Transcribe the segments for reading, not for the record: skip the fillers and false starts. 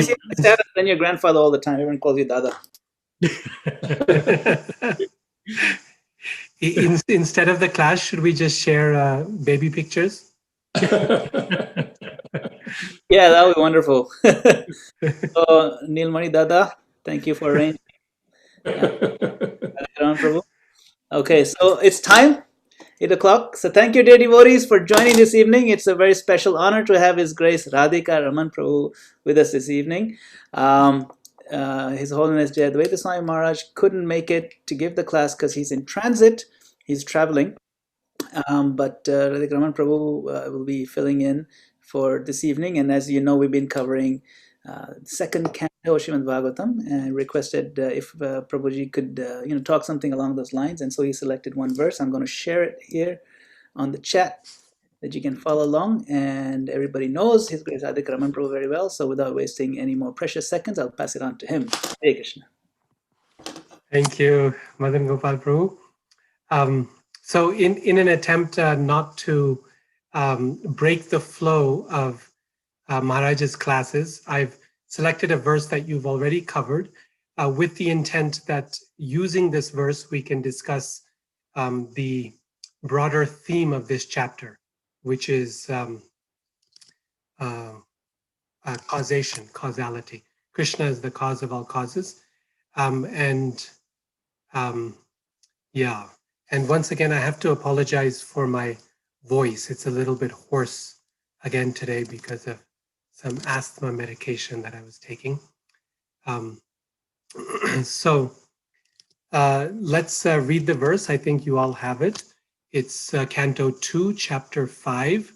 see on the status, then your grandfather all the time. Everyone calls you Dada. Instead of the class, should we just share baby pictures? Yeah, that would be wonderful. So, Nilmani Dada, thank you for arranging. Okay, so it's time, 8 o'clock. So thank you, dear devotees, for joining this evening. It's a very special honor to have His Grace Radhika Raman Prabhu with us this evening. His Holiness Jayadvaita Swami Maharaj couldn't make it to give the class because he's in transit. He's traveling. But Radhika Raman Prabhu will be filling in for this evening. And as you know, we've been covering second canto Srimad Bhagavatam, and requested if Prabhuji could talk something along those lines. And so he selected one verse. I'm going to share it here on the chat that you can follow along. And everybody knows His Grace Radhika Raman Prabhu very well. So without wasting any more precious seconds, I'll pass it on to him. Hare Krishna. Thank you, Madan Gopal Prabhu. So in an attempt not to break the flow of Maharaj's classes, I've selected a verse that you've already covered with the intent that using this verse, we can discuss the broader theme of this chapter, which is causation, causality. Krishna is the cause of all causes. And once again, I have to apologize for my voice. It's a little bit hoarse again today because of some asthma medication that I was taking. So let's read the verse. I think you all have it. It's Canto 2, Chapter 5,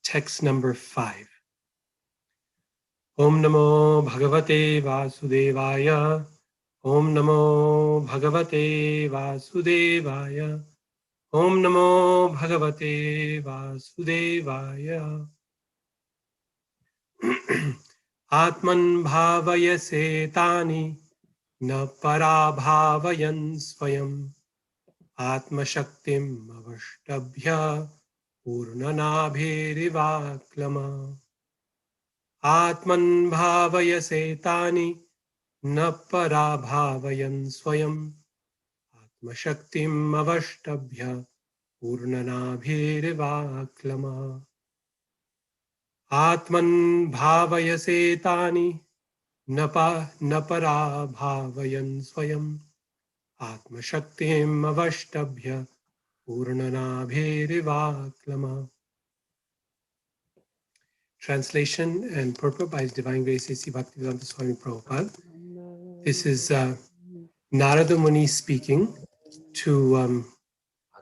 text number 5. Om Namo Bhagavate Vasudevaya. Om Namo Bhagavate Vasudevaya. Om Namo Bhagavate Vasudevaya. Atman bhavayase tani na parabhavayan swayam. Atma shaktim avashtabhya purnanabhirivaklama. Atman bhavayase tani na parabhavayan swayam. Atma shaktim avashtabhya purnanabhirivaklama. Atman bhavayase tani na parabhavayan swayam. Atma shaktim avashtabhya purnanabhirivaklama. Translation and purport by His Divine Grace A.C. Bhaktivedanta Swami Prabhupada. This is Narada Muni speaking to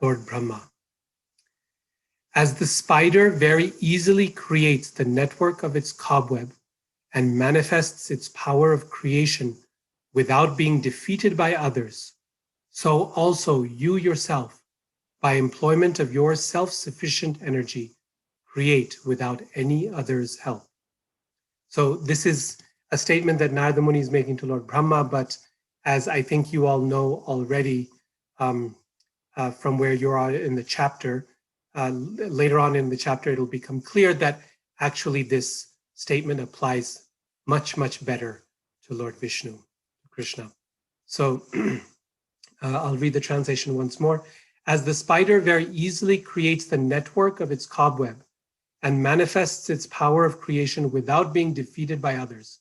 Lord Brahma. As the spider very easily creates the network of its cobweb and manifests its power of creation without being defeated by others, so also you yourself, by employment of your self-sufficient energy, create without any other's help. So this is a statement that Narada Muni is making to Lord Brahma, but as I think you all know already from where you are in the chapter, later on in the chapter, it'll become clear that actually this statement applies much, much better to Lord Vishnu, Krishna. So I'll read the translation once more. As the spider very easily creates the network of its cobweb and manifests its power of creation without being defeated by others,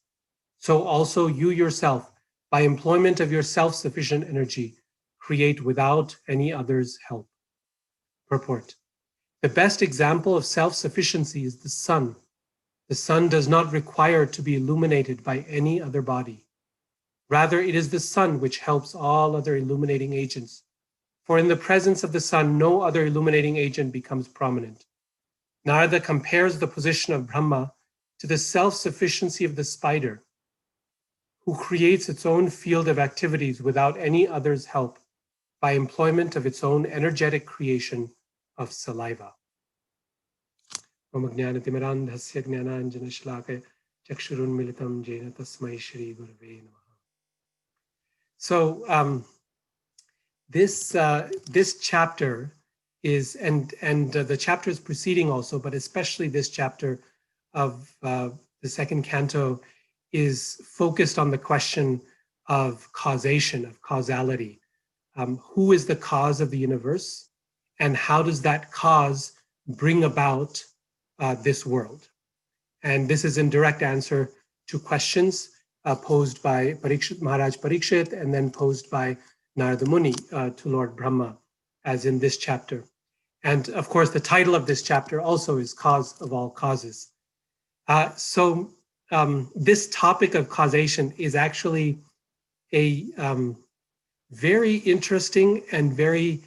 so also you yourself, by employment of your self-sufficient energy, create without any other's help. Purport. The best example of self-sufficiency is the sun. The sun does not require to be illuminated by any other body. Rather, it is the sun which helps all other illuminating agents. For in the presence of the sun, no other illuminating agent becomes prominent. Narada compares the position of Brahma to the self-sufficiency of the spider, who creates its own field of activities without any other's help by employment of its own energetic creation of saliva. So this chapter is, and the chapters preceding also, but especially this chapter of the second canto, is focused on the question of causation, of causality. Who is the cause of the universe, and how does that cause bring about this world? And this is in direct answer to questions posed by Maharaj Parikshit and then posed by Narada Muni to Lord Brahma, as in this chapter. And of course, the title of this chapter also is Cause of All Causes. So this topic of causation is actually a very interesting and very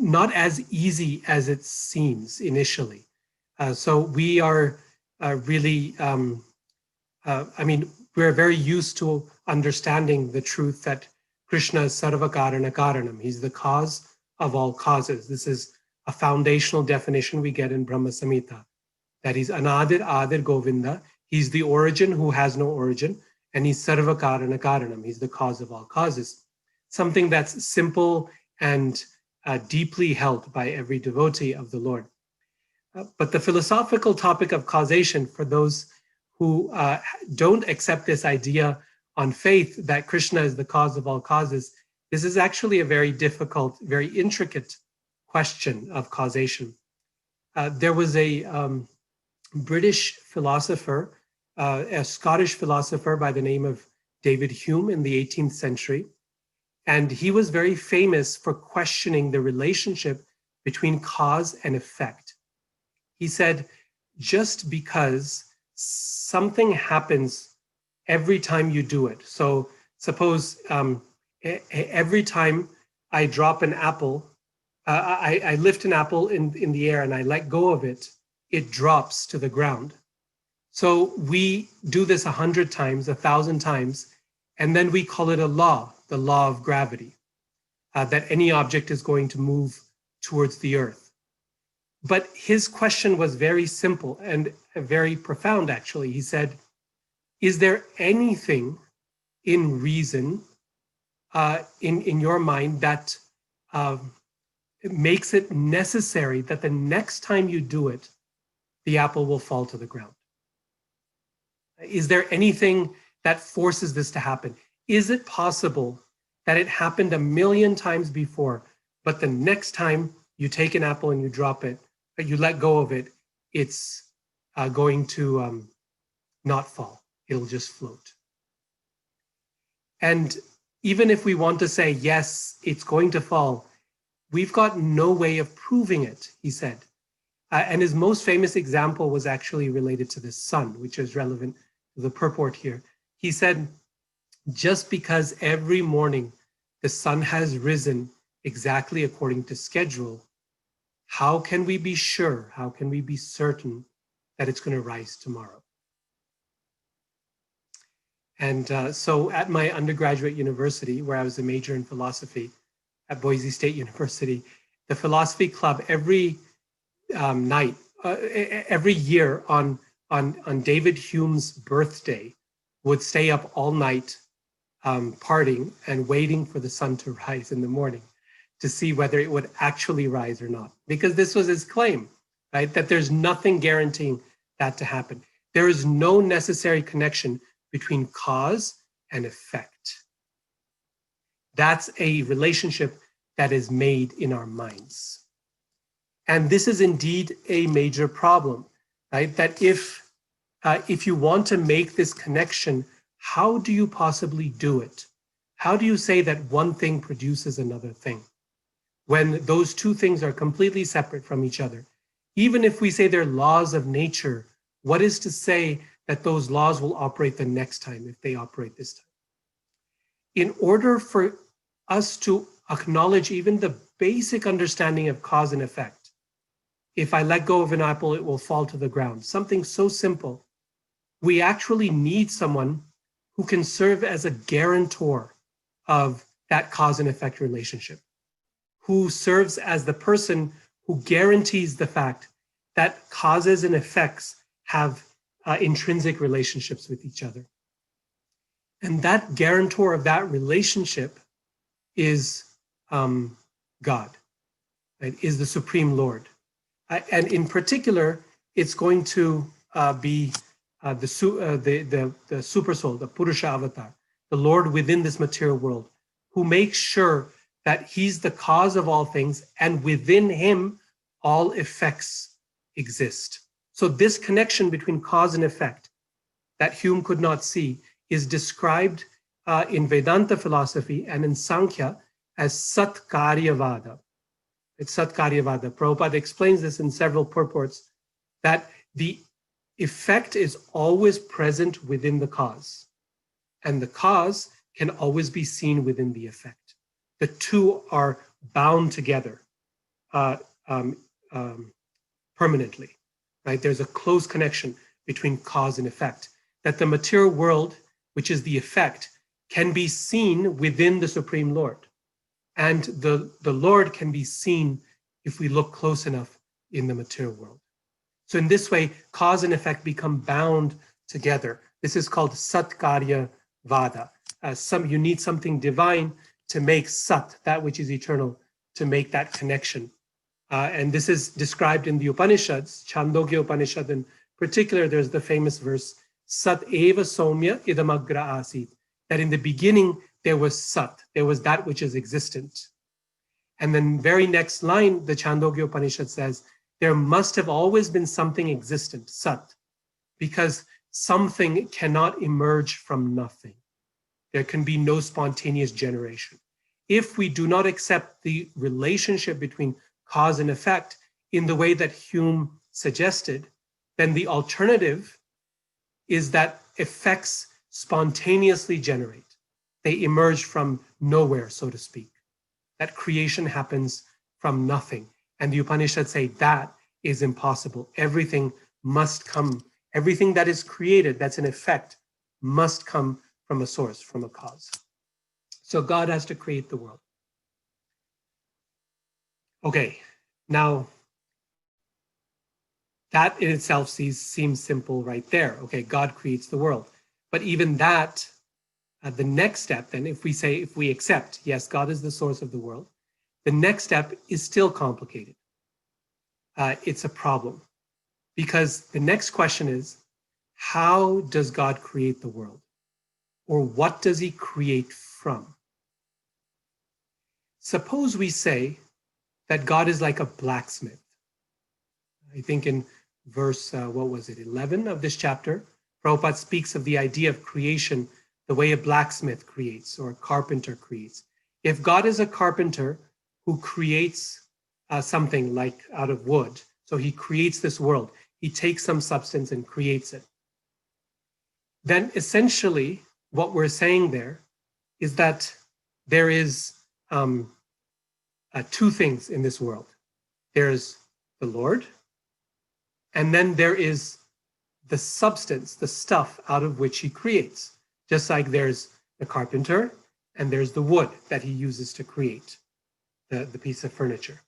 not as easy as it seems initially. So we are really, we're very used to understanding the truth that Krishna is Sarva Karana Karanam. He's the cause of all causes. This is a foundational definition we get in Brahma Samhita, that he's Anadir Adir Govinda. He's the origin who has no origin, and he's Sarva Karana Karanam. He's the cause of all causes. Something that's simple and deeply held by every devotee of the Lord. But the philosophical topic of causation, for those who don't accept this idea on faith that Krishna is the cause of all causes, this is actually a very difficult, very intricate question of causation. There was a British philosopher, a Scottish philosopher by the name of David Hume in the 18th century. And he was very famous for questioning the relationship between cause and effect. He said, just because something happens every time you do it. So suppose every time I drop an apple, I lift an apple in the air and I let go of it, it drops to the ground. So we do this 100 times, 1,000 times, and then we call it a law, the law of gravity, that any object is going to move towards the earth. But his question was very simple and very profound, actually. He said, is there anything in reason, in your mind, that makes it necessary that the next time you do it, the apple will fall to the ground? Is there anything that forces this to happen? Is it possible that it happened 1,000,000 times before, but the next time you take an apple and you drop it, but you let go of it, it's going to not fall. It'll just float. And even if we want to say, yes, it's going to fall, we've got no way of proving it, he said. And his most famous example was actually related to the sun, which is relevant to the purport here. He said, just because every morning the sun has risen exactly according to schedule, how can we be sure, how can we be certain that it's going to rise tomorrow? And so at my undergraduate university, where I was a major in philosophy at Boise State University, the philosophy club every night, every year on David Hume's birthday would stay up all night partying and waiting for the sun to rise in the morning to see whether it would actually rise or not. Because this was his claim, right? That there's nothing guaranteeing that to happen. There is no necessary connection between cause and effect. That's a relationship that is made in our minds. And this is indeed a major problem, right? That if you want to make this connection, how do you possibly do it? How do you say that one thing produces another thing when those two things are completely separate from each other? Even if we say they're laws of nature, what is to say that those laws will operate the next time if they operate this time? In order for us to acknowledge even the basic understanding of cause and effect, if I let go of an apple, it will fall to the ground. Something so simple. We actually need someone who can serve as a guarantor of that cause and effect relationship, who serves as the person who guarantees the fact that causes and effects have intrinsic relationships with each other. And that guarantor of that relationship is God, right? Is the Supreme Lord. And in particular, it's going to be the Supersoul, the Purusha avatar, the Lord within this material world, who makes sure that he's the cause of all things, and within him, all effects exist. So this connection between cause and effect that Hume could not see is described in Vedanta philosophy and in Sankhya as Satkaryavada. It's Satkaryavada. Prabhupada explains this in several purports, that the effect is always present within the cause, and the cause can always be seen within the effect. The two are bound together permanently, right? There's a close connection between cause and effect, that the material world, which is the effect, can be seen within the Supreme Lord. And the Lord can be seen if we look close enough in the material world. So in this way, cause and effect become bound together. This is called Satkaryavada. You need something divine to make Sat, that which is eternal, to make that connection. And this is described in the Upanishads, Chandogya Upanishad in particular. There's the famous verse, Sat eva somya idamagra asit, that in the beginning there was Sat, there was that which is existent. And then very next line, the Chandogya Upanishad says, there must have always been something existent, Sat, because something cannot emerge from nothing. There can be no spontaneous generation. If we do not accept the relationship between cause and effect in the way that Hume suggested, then the alternative is that effects spontaneously generate. They emerge from nowhere, so to speak. That creation happens from nothing. And the Upanishads say that is impossible. Everything must come, everything that is created, that's an effect, must come from a source, from a cause. So God has to create the world. Okay, now that in itself seems simple right there. Okay, God creates the world. But even that, the next step then, if we accept, yes, God is the source of the world, the next step is still complicated. It's a problem, because the next question is, how does God create the world? Or what does he create from? Suppose we say that God is like a blacksmith. I think in verse, 11 of this chapter, Prabhupada speaks of the idea of creation the way a blacksmith creates or a carpenter creates. If God is a carpenter who creates something like out of wood, so he creates this world, he takes some substance and creates it, then essentially what we're saying there is that there is two things in this world. There's the Lord, and then there is the substance, the stuff out of which he creates. Just like there's the carpenter and there's the wood that he uses to create the piece of furniture.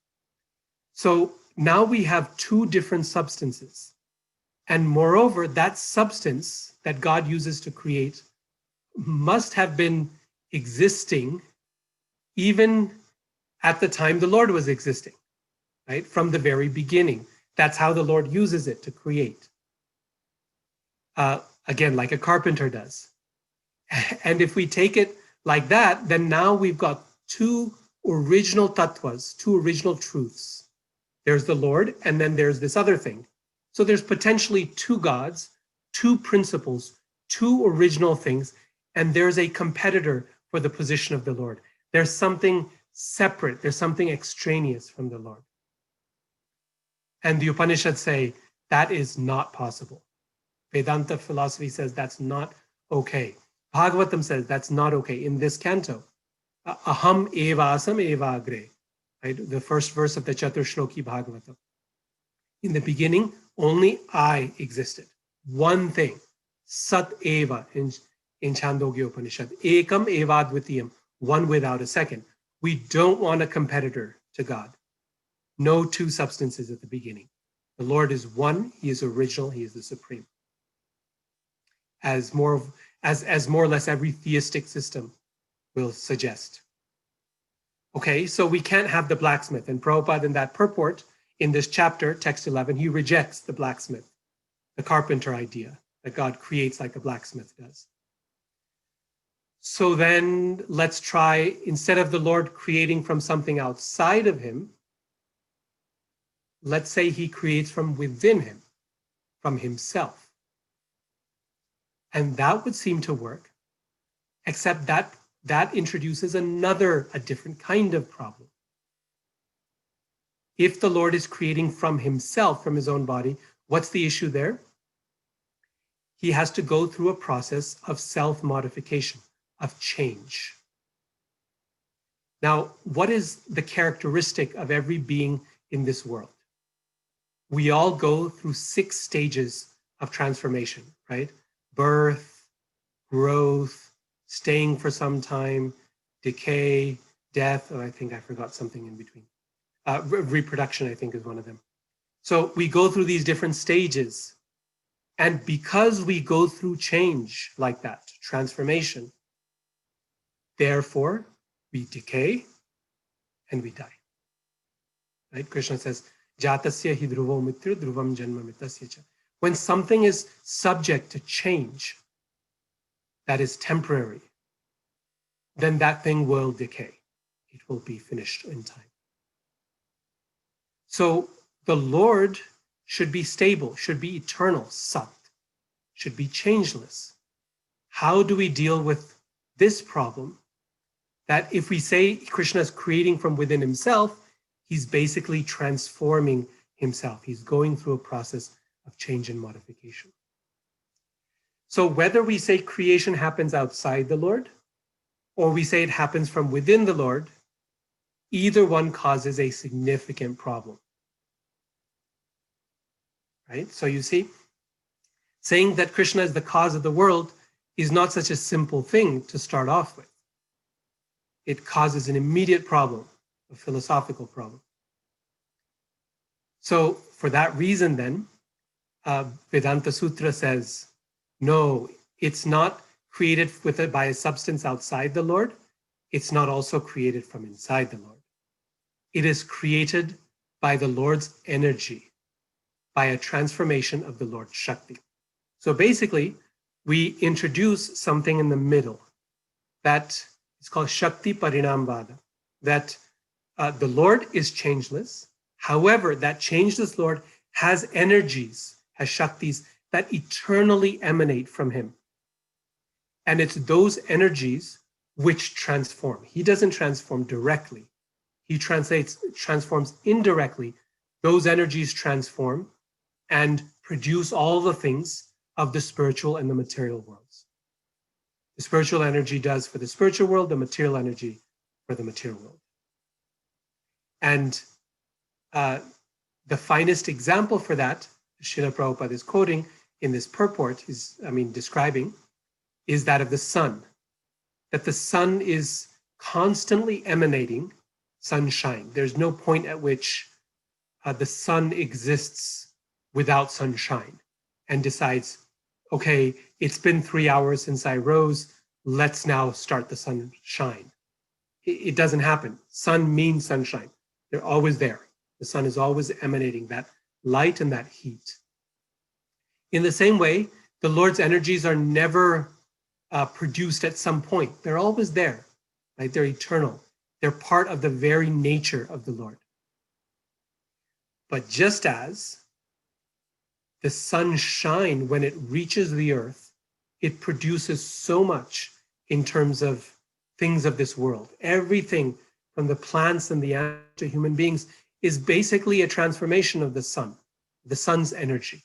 So now we have two different substances. And moreover, that substance that God uses to create must have been existing even at the time the Lord was existing, right? From the very beginning. That's how the Lord uses it to create. Again, like a carpenter does. And if we take it like that, then now we've got two original tattvas, two original truths. There's the Lord, and then there's this other thing. So there's potentially two gods, two principles, two original things, and there's a competitor for the position of the Lord. There's something separate, there's something extraneous from the Lord. And the Upanishads say that is not possible. Vedanta philosophy says that's not okay. Bhagavatam says that's not okay. In this canto, aham eva asam eva agre, right? The first verse of the Chaturshloki Bhagavatam. In the beginning, only I existed. One thing, sat eva in Chandogya Upanishad. Ekam eva advitiyam, one without a second. We don't want a competitor to God. No two substances at the beginning. The Lord is one, he is original, he is the supreme. As more or less every theistic system will suggest. Okay, so we can't have the blacksmith. And Prabhupada in that purport, in this chapter, text 11, he rejects the blacksmith, the carpenter idea that God creates like a blacksmith does. So then let's try, instead of the Lord creating from something outside of him, let's say he creates from within him, from himself. And that would seem to work, except that introduces a different kind of problem. If the Lord is creating from himself, from his own body, what's the issue there? He has to go through a process of self-modification, of change. Now, what is the characteristic of every being in this world? We all go through 6 stages of transformation, right? Birth, growth, staying for some time, decay, death, I think I forgot something in between. Reproduction, I think, is one of them. So we go through these different stages. And because we go through change like that, transformation, therefore we decay and we die. Right? Krishna says, Jatasya hi dhruvo mitra dhruvam janma mitasya cha. When something is subject to change that is temporary, then that thing will decay. It will be finished in time. So the Lord should be stable, should be eternal, Sat, should be changeless. How do we deal with this problem? That if we say Krishna is creating from within himself, he's basically transforming himself. He's going through a process of change and modification. So whether we say creation happens outside the Lord, or we say it happens from within the Lord, either one causes a significant problem. Right? So you see, saying that Krishna is the cause of the world is not such a simple thing to start off with. It causes an immediate problem, a philosophical problem. So for that reason then, Vedanta Sutra says, no, it's not created by a substance outside the Lord. It's not also created from inside the Lord. It is created by the Lord's energy, by a transformation of the Lord's Shakti. So basically, we introduce something in the middle that is called Shakti Parinamvada, that the Lord is changeless. However, that changeless Lord has energies, has Shaktis that eternally emanate from him. And it's those energies which transform. He doesn't transform directly. He transforms indirectly. Those energies transform and produce all the things of the spiritual and the material worlds. The spiritual energy does for the spiritual world, the material energy for the material world. And the finest example for that, Srila Prabhupada is quoting in this purport, describing, is that of the sun. That the sun is constantly emanating sunshine. There's no point at which the sun exists without sunshine and decides, okay, it's been 3 hours since I rose, let's now start the sunshine. It doesn't happen. Sun means sunshine. They're always there. The sun is always emanating that light and that heat. In the same way, the Lord's energies are never produced at some point. They're always there, right? They're eternal. They're part of the very nature of the Lord. But just as the sunshine, when it reaches the earth, it produces so much in terms of things of this world. Everything from the plants and the animals to human beings is basically a transformation of the sun's energy,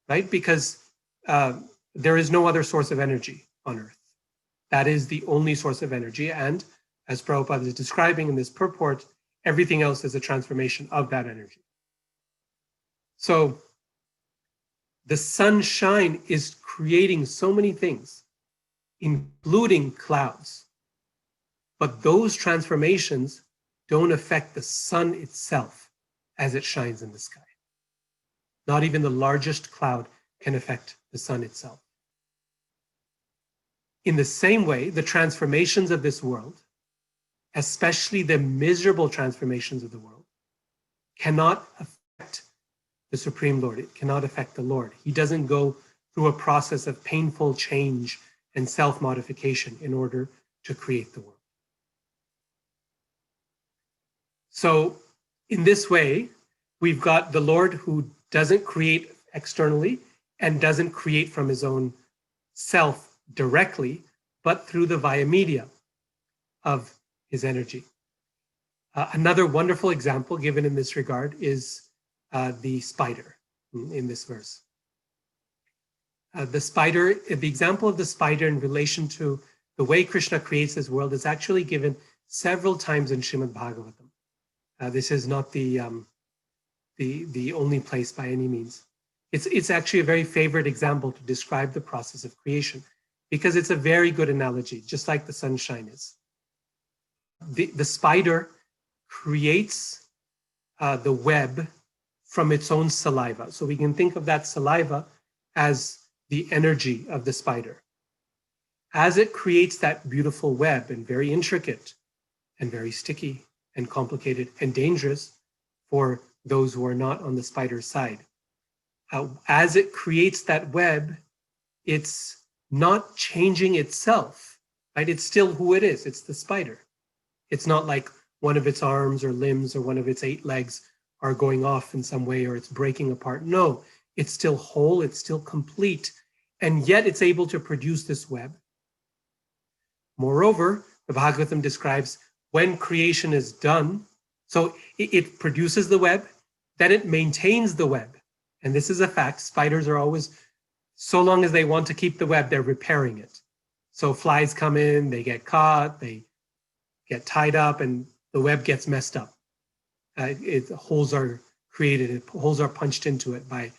right? Because there is no other source of energy on earth. That is the only source of energy. And as Prabhupada is describing in this purport, everything else is a transformation of that energy. So the sunshine is creating so many things, including clouds. But those transformations don't affect the sun itself as it shines in the sky. Not even the largest cloud can affect the sun itself. In the same way, the transformations of this world, especially the miserable transformations of the world, cannot affect the Supreme Lord. It cannot affect the Lord. He doesn't go through a process of painful change and self-modification in order to create the world. So in this way, we've got the Lord who doesn't create externally and doesn't create from his own self directly, but through the via media of his energy. Another wonderful example given in this regard is the spider in this verse. The example of the spider in relation to the way Krishna creates this world is actually given several times in Srimad Bhagavatam. This is not the only place by any means. It's actually a very favorite example to describe the process of creation because it's a very good analogy, just like the sunshine is. The spider creates the web from its own saliva. So we can think of that saliva as the energy of the spider. As it creates that beautiful web and very intricate and very sticky and complicated and dangerous for those who are not on the spider's side. As it creates that web, it's not changing itself, right? It's still who it is. It's the spider. It's not like one of its arms or limbs or one of its 8 legs are going off in some way or it's breaking apart. No, it's still whole, it's still complete, and yet it's able to produce this web. Moreover, the Bhagavatam describes when creation is done, so it produces the web, then it maintains the web. And this is a fact. Spiders are always, so long as they want to keep the web, they're repairing it. So flies come in, they get caught, they get tied up, and the web gets messed up. Holes are created, holes are punched into it by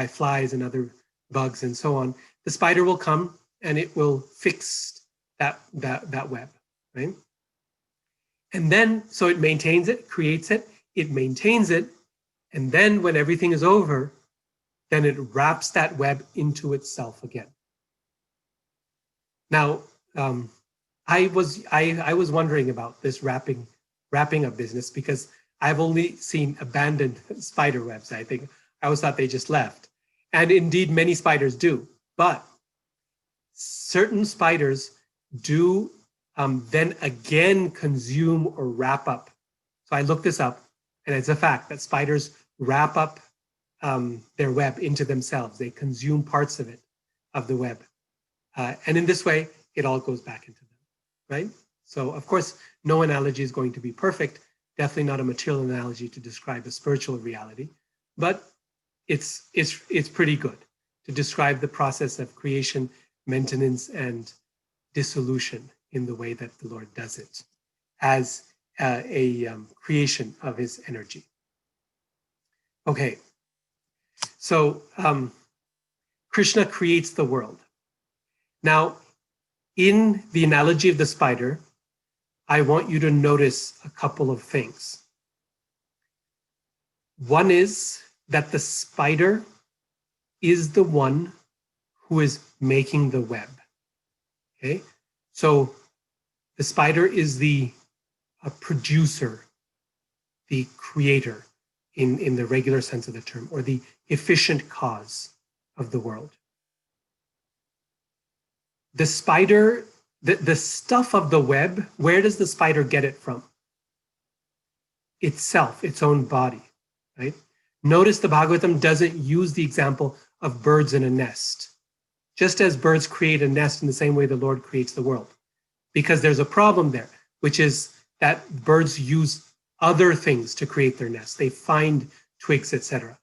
flies and other bugs and so on. The spider will come and it will fix that web, right? And then, so it maintains it, creates it, it maintains it, and then when everything is over, then it wraps that web into itself again. Now, I was wondering about this wrapping up business because I've only seen abandoned spider webs. I always thought they just left. And indeed, many spiders do. But certain spiders do then again consume or wrap up. So I looked this up, and it's a fact that spiders wrap up their web into themselves. They consume parts of it, of the web. And in this way, it all goes back into them, right? So of course, no analogy is going to be perfect, definitely not a material analogy to describe a spiritual reality, but it's pretty good to describe the process of creation, maintenance, and dissolution in the way that the Lord does it as a creation of his energy. Okay, so Krishna creates the world. Now, in the analogy of the spider, I want you to notice a couple of things. One is that the spider is the one who is making the web. Okay, so the spider is the producer, the creator in the regular sense of the term, or the efficient cause of the world. The spider, the stuff of the web, where does the spider get it from? Itself, its own body, right? Notice the Bhagavatam doesn't use the example of birds in a nest, just as birds create a nest in the same way the Lord creates the world, because there's a problem there, which is that birds use other things to create their nests. They find twigs, etc.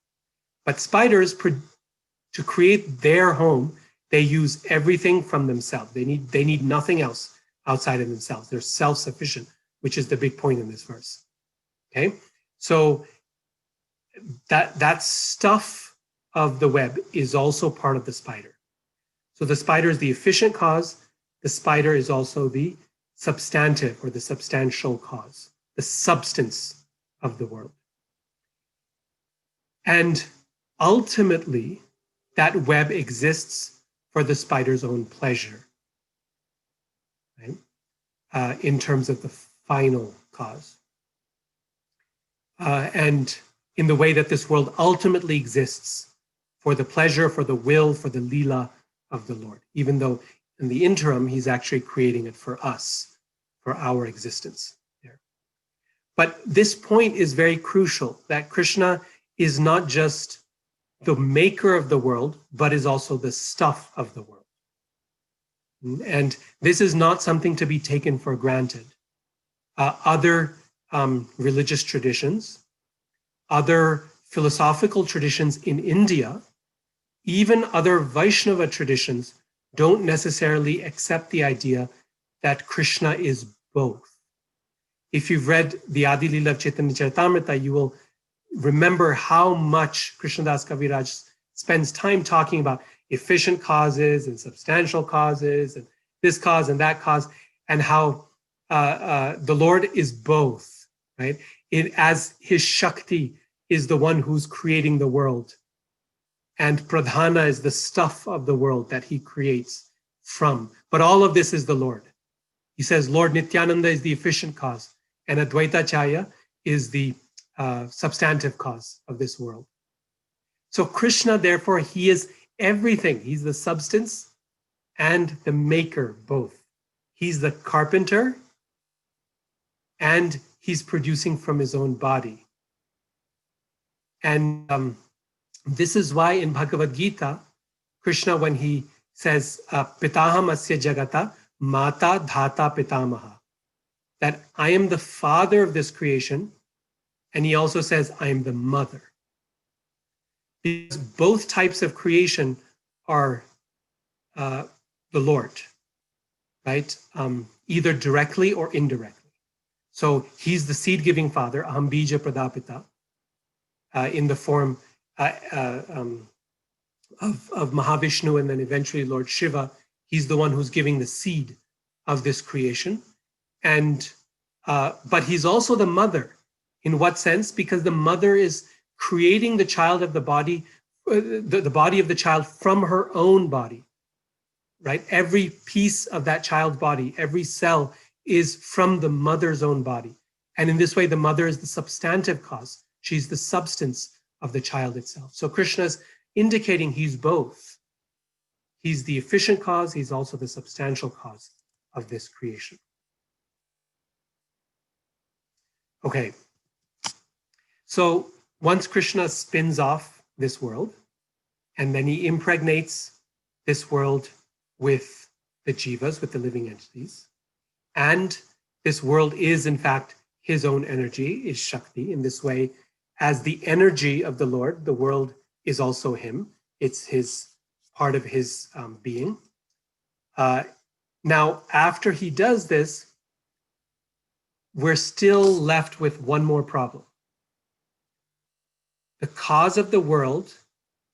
But spiders, to create their home, they use everything from themselves. They need nothing else outside of themselves. They're self-sufficient, which is the big point in this verse. Okay, so that stuff of the web is also part of the spider. So the spider is the efficient cause. The spider is also the substantive or the substantial cause, the substance of the world. And ultimately, that web exists for the spider's own pleasure, right? In terms of the final cause. And in the way that this world ultimately exists for the pleasure, for the will, for the lila of the Lord, even though in the interim, he's actually creating it for us, for our existence there. But this point is very crucial, that Krishna is not just the maker of the world, but is also the stuff of the world. And this is not something to be taken for granted. Other religious traditions, other philosophical traditions in India, even other Vaishnava traditions don't necessarily accept the idea that Krishna is both. If you've read the Adi Leela of Chaitanya Charitamrita, you will remember how much Krishnadas Kaviraj spends time talking about efficient causes and substantial causes and this cause and that cause, and how the Lord is both, right? As his Shakti is the one who's creating the world, and Pradhana is the stuff of the world that he creates from. But all of this is the Lord. He says Lord Nityananda is the efficient cause, and Advaita Chaya is the substantive cause of this world. So Krishna, therefore, he is everything. He's the substance and the maker both. He's the carpenter and he's producing from his own body. And this is why in Bhagavad Gita, Krishna, when he says, Pitaham asya jagata, mata dhata pitamaha, that I am the father of this creation, and he also says, I am the mother. Because both types of creation are the Lord, right? Either directly or indirectly. So he's the seed-giving father, aham bija pradapita, in the form of Mahavishnu and then eventually Lord Shiva. He's the one who's giving the seed of this creation. And but he's also the mother. In what sense? Because the mother is creating the child of the body, the body of the child from her own body, right? Every piece of that child's body, every cell is from the mother's own body. And in this way, the mother is the substantive cause. She's the substance of the child itself. So Krishna's indicating he's both. He's the efficient cause. He's also the substantial cause of this creation. Okay. So once Krishna spins off this world, and then he impregnates this world with the jivas, with the living entities, and this world is in fact his own energy, is Shakti. In this way, as the energy of the Lord, the world is also him. It's his part of his being. Now, after he does this, we're still left with one more problem. The cause of the world,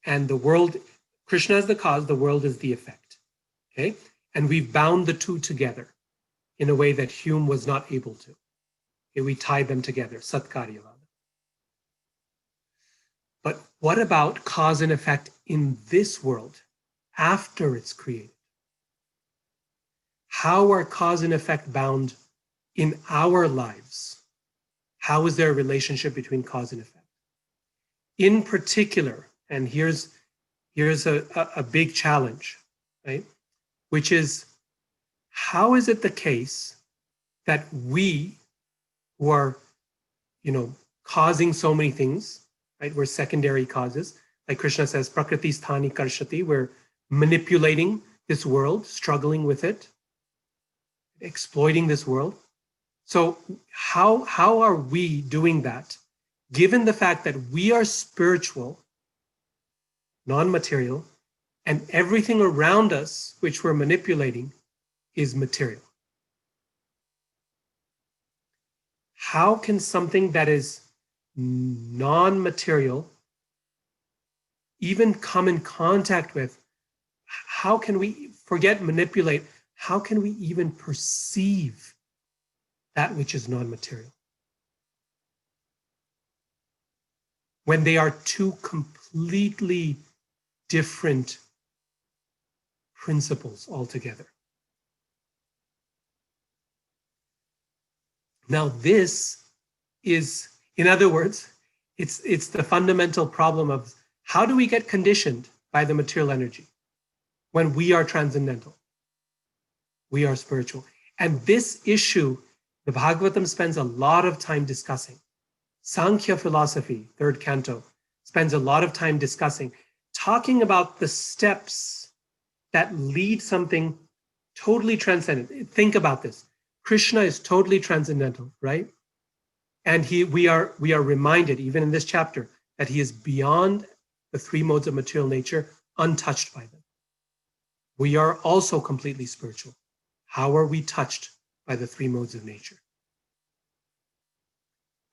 and the world, Krishna is the cause, the world is the effect. Okay? And we've bound the two together in a way that Hume was not able to. Okay? We tied them together, Satkaryavada. But what about cause and effect in this world after it's created? How are cause and effect bound in our lives? How is there a relationship between cause and effect? In particular, and here's a big challenge, right? Which is, how is it the case that we who are, causing so many things, right? We're secondary causes. Like Krishna says, prakriti sthani karshati, we're manipulating this world, struggling with it, exploiting this world. So how are we doing that, given the fact that we are spiritual, non-material, and everything around us, which we're manipulating, is material? How can something that is non-material even come in contact with, how can we, forget manipulate, how can we even perceive that which is non-material, when they are two completely different principles altogether? Now, this is, in other words, It's the fundamental problem of how do we get conditioned by the material energy when we are transcendental? We are spiritual. And this issue, the Bhagavatam spends a lot of time discussing. Sankhya philosophy, third canto, spends a lot of time discussing, talking about the steps that lead something totally transcendent. Think about this. Krishna is totally transcendental, right? And we are reminded, even in this chapter, that he is beyond the three modes of material nature, untouched by them. We are also completely spiritual. How are we touched by the three modes of nature?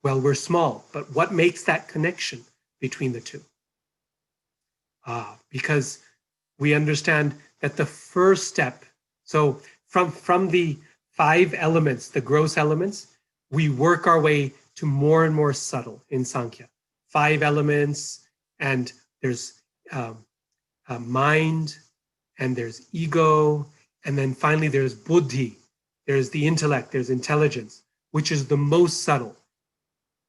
Well, we're small, but what makes that connection between the two? Because we understand that the first step, so from the 5 elements, the gross elements, we work our way to more and more subtle in Sankhya. 5 elements, and there's mind, and there's ego, and then finally there's buddhi, there's the intellect, there's intelligence, which is the most subtle.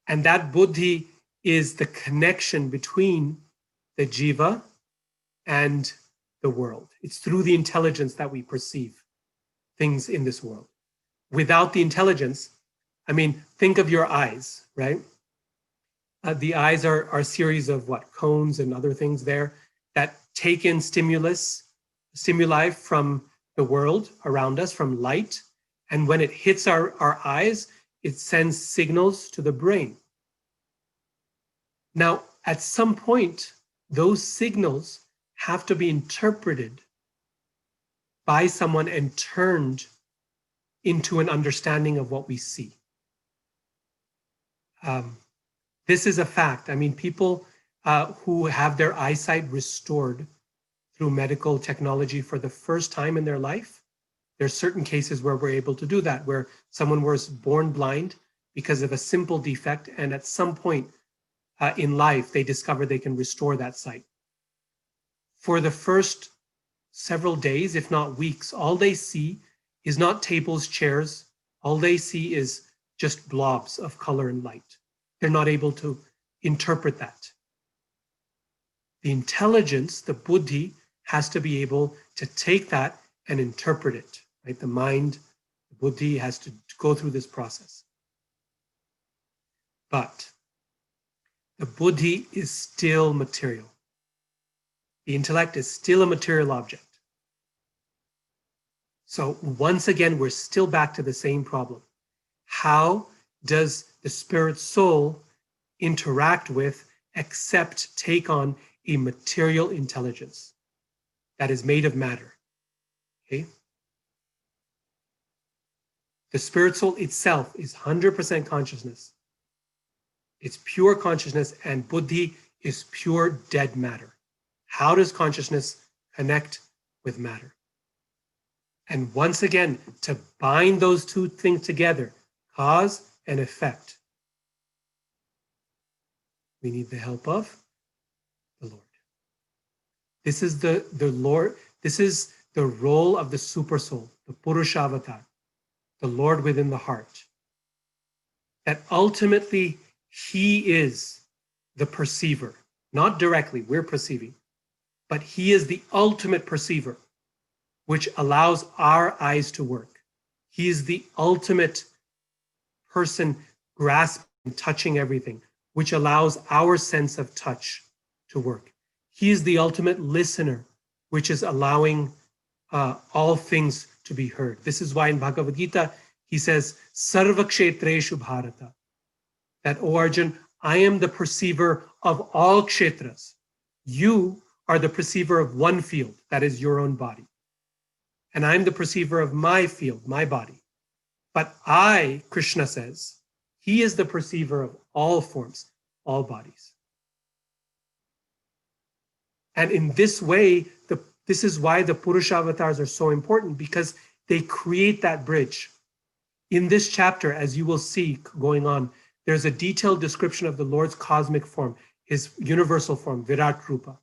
And that buddhi is the connection between the jiva and the world. It's through the intelligence that we perceive things in this world. Without the intelligence, I mean, think of your eyes, right? The eyes are a series of cones and other things there that take in stimuli from the world around us, from light. And when it hits our eyes, it sends signals to the brain. Now, at some point, those signals have to be interpreted by someone and turned into an understanding of what we see. This is a fact. I mean, people who have their eyesight restored through medical technology for the first time in their life, there's certain cases where we're able to do that, where someone was born blind because of a simple defect, and at some point in life, they discover they can restore that sight. For the first several days, if not weeks, all they see is not tables, chairs. All they see is just blobs of color and light. They're not able to interpret that. The intelligence, the buddhi, has to be able to take that and interpret it, right? The mind, the buddhi has to go through this process. But the buddhi is still material. The intellect is still a material object. So once again, we're still back to the same problem. How does the spirit soul interact with, accept, take on a material intelligence that is made of matter? Okay? The spirit soul itself is 100% consciousness. It's pure consciousness, and buddhi is pure dead matter. How does consciousness connect with matter? And once again, to bind those two things together, cause and effect, we need the help of the Lord. This is the Lord. This is the role of the Supersoul, the Purushavatar, the Lord within the heart. That ultimately he is the perceiver, not directly, we're perceiving, but he is the ultimate perceiver, which allows our eyes to work. He is the ultimate person grasping, touching everything, which allows our sense of touch to work. He is the ultimate listener, which is allowing all things to be heard. This is why in Bhagavad Gita, he says, Sarva kshetreshu bharata, that, O Arjun, I am the perceiver of all kshetras. You are the perceiver of one field, that is your own body. And I'm the perceiver of my field, my body. But I, Krishna says, he is the perceiver of all forms, all bodies. And in this way, this is why the Purushavatars are so important, because they create that bridge. In this chapter, as you will see going on, there's a detailed description of the Lord's cosmic form, his universal form, Virat Rupa.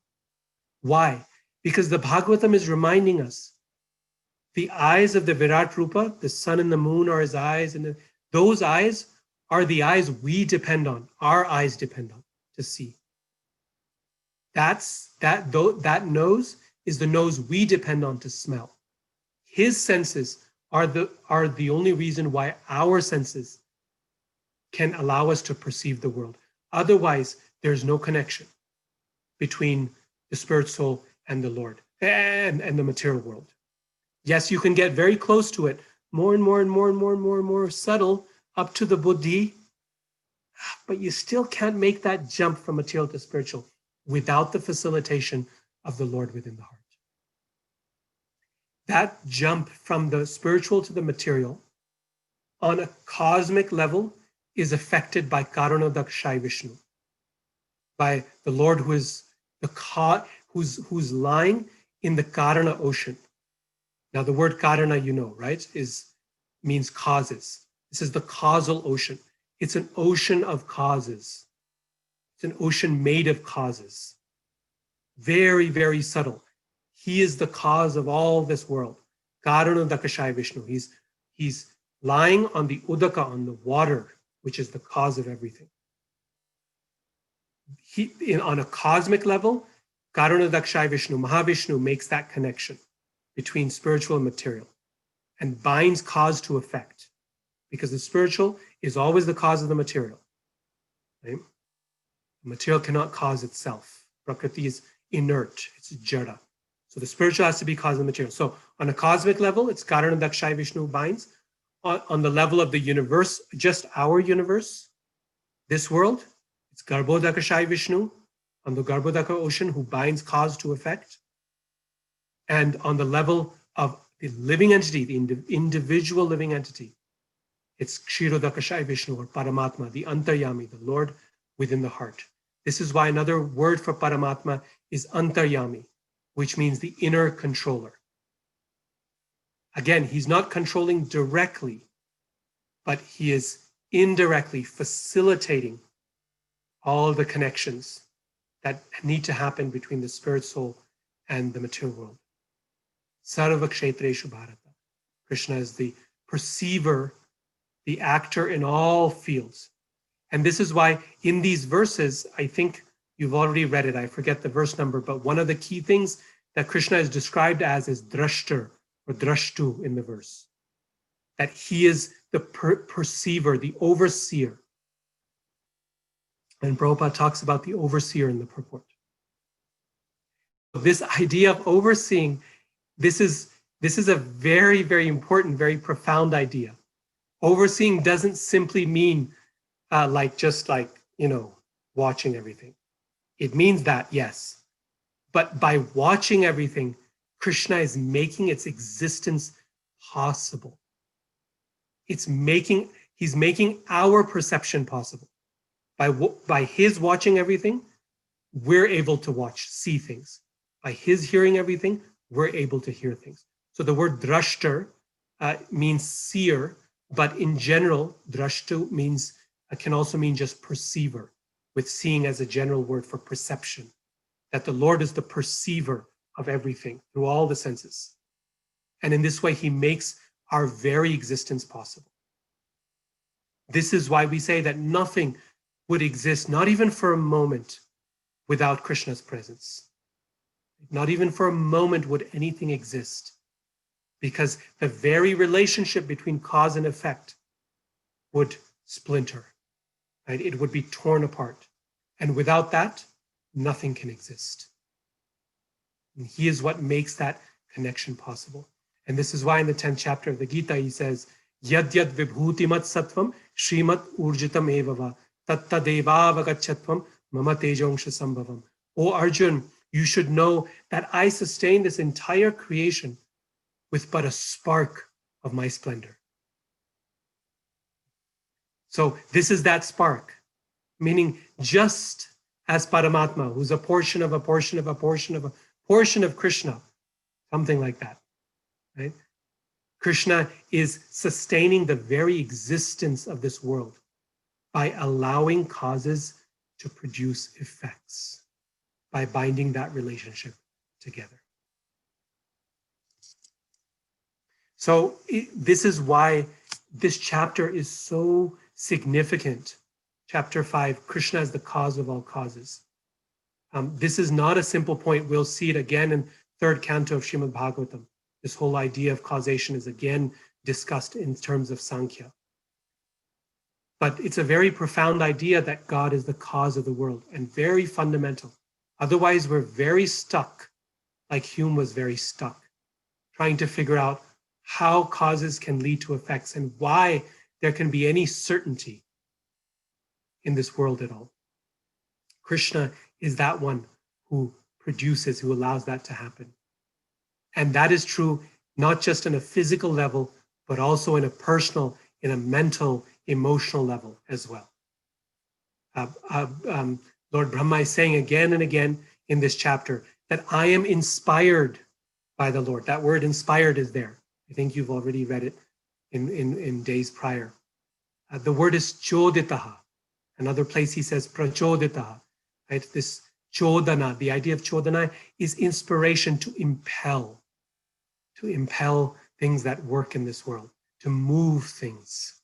Why? Because the Bhagavatam is reminding us the eyes of the Virat Rupa, the sun and the moon are his eyes, and those eyes are the eyes we depend on, our eyes depend on. to see. That nose is the nose we depend on to smell. His senses are the only reason why our senses can allow us to perceive the world. Otherwise, there's no connection between the spirit soul and the Lord and the material world. Yes, you can get very close to it, more and more and more and more and more and more subtle up to the buddhi, but you still can't make that jump from material to spiritual without the facilitation of the Lord within the heart. That jump from the spiritual to the material on a cosmic level is affected by Karuna Dakshai Vishnu, by the Lord who is who's lying in the Karana ocean. Now the word Karana, you know, right, means causes. This is the causal ocean. It's an ocean of causes. It's an ocean made of causes. Very, very subtle. He is the cause of all this world. Karuna Dakshai Vishnu. He's lying on the udaka, on the water, which is the cause of everything. On a cosmic level, Karuna Dakshai Vishnu, Mahavishnu makes that connection between spiritual and material and binds cause to effect, because the spiritual is always the cause of the material. Right? The material cannot cause itself. Prakriti is inert, it's jada. So the spiritual has to be cause of the material. So on a cosmic level, it's Karana Dakshai Vishnu binds. On the level of the universe, just our universe, this world, it's Garbhodakashai Vishnu on the Garbhodaka ocean who binds cause to effect. And on the level of the living entity, the individual living entity, it's Kshirodakashai Vishnu or Paramatma, the Antaryami, the Lord within the heart. This is why another word for Paramatma is Antaryami, which means the inner controller. Again, he's not controlling directly, but he is indirectly facilitating all the connections that need to happen between the spirit soul and the material world. Sarva Kshetreshu Bharata. Krishna is the perceiver, the actor in all fields. And this is why in these verses, I think you've already read it, I forget the verse number, but one of the key things that Krishna is described as is drashtar or drashtu in the verse. That he is the perceiver, the overseer. And Prabhupada talks about the overseer in the purport. This idea of overseeing, this is a very, very important, very profound idea. Overseeing doesn't simply mean just watching everything. It means that, yes. But by watching everything, Krishna is making its existence possible. He's making our perception possible. By his watching everything, we're able to see things. By his hearing everything, we're able to hear things. So the word drashtar means seer, but in general, drashtu can also mean just perceiver, with seeing as a general word for perception. That the Lord is the perceiver of everything through all the senses. And in this way, he makes our very existence possible. This is why we say that nothing would exist, not even for a moment, without Krishna's presence. Not even for a moment would anything exist, because the very relationship between cause and effect would splinter, right? It would be torn apart. And without that, nothing can exist. And he is what makes that connection possible. And this is why in the 10th chapter of the Gita, he says, Yad yad vibhutimat sattvam shrimat urjitam evava tatta devavagachatvam mama tejongsha sambhavam. O Arjun, you should know that I sustain this entire creation with but a spark of my splendor. So this is that spark, meaning just as Paramatma, who's a portion of a portion of a portion of a portion of Krishna, something like that, right? Krishna is sustaining the very existence of this world by allowing causes to produce effects, by binding that relationship together. So this is why this chapter is so significant chapter 5, Krishna is the cause of all causes. This is not a simple point. We'll see it again in third canto of Srimad Bhagavatam. This whole idea of causation is again discussed in terms of Sankhya. But it's a very profound idea that God is the cause of the world and very fundamental. Otherwise, we're very stuck, like Hume was very stuck, trying to figure out how causes can lead to effects and why there can be any certainty in this world at all. Krishna is that one who produces, who allows that to happen. And that is true not just on a physical level, but also in a personal, in a mental, emotional level as well. Lord Brahma is saying again and again in this chapter that I am inspired by the Lord. That word inspired is there. I think you've already read it in days prior. The word is choditaha. Another place he says prachoditaha. Right? This chodana, the idea of chodana is inspiration to impel things that work in this world, to move things,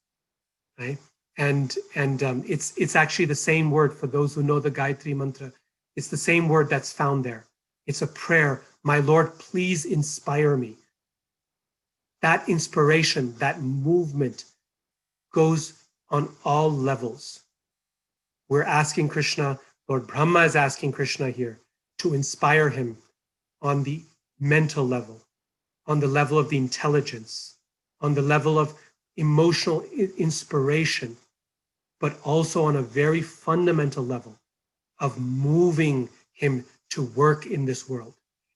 right? And it's actually the same word for those who know the Gayatri mantra. It's the same word that's found there. It's a prayer. My Lord, please inspire me. That inspiration, that movement goes on all levels. We're asking Krishna, Lord Brahma is asking Krishna here to inspire him on the mental level, on the level of the intelligence, on the level of emotional inspiration, but also on a very fundamental level of moving him to work in this world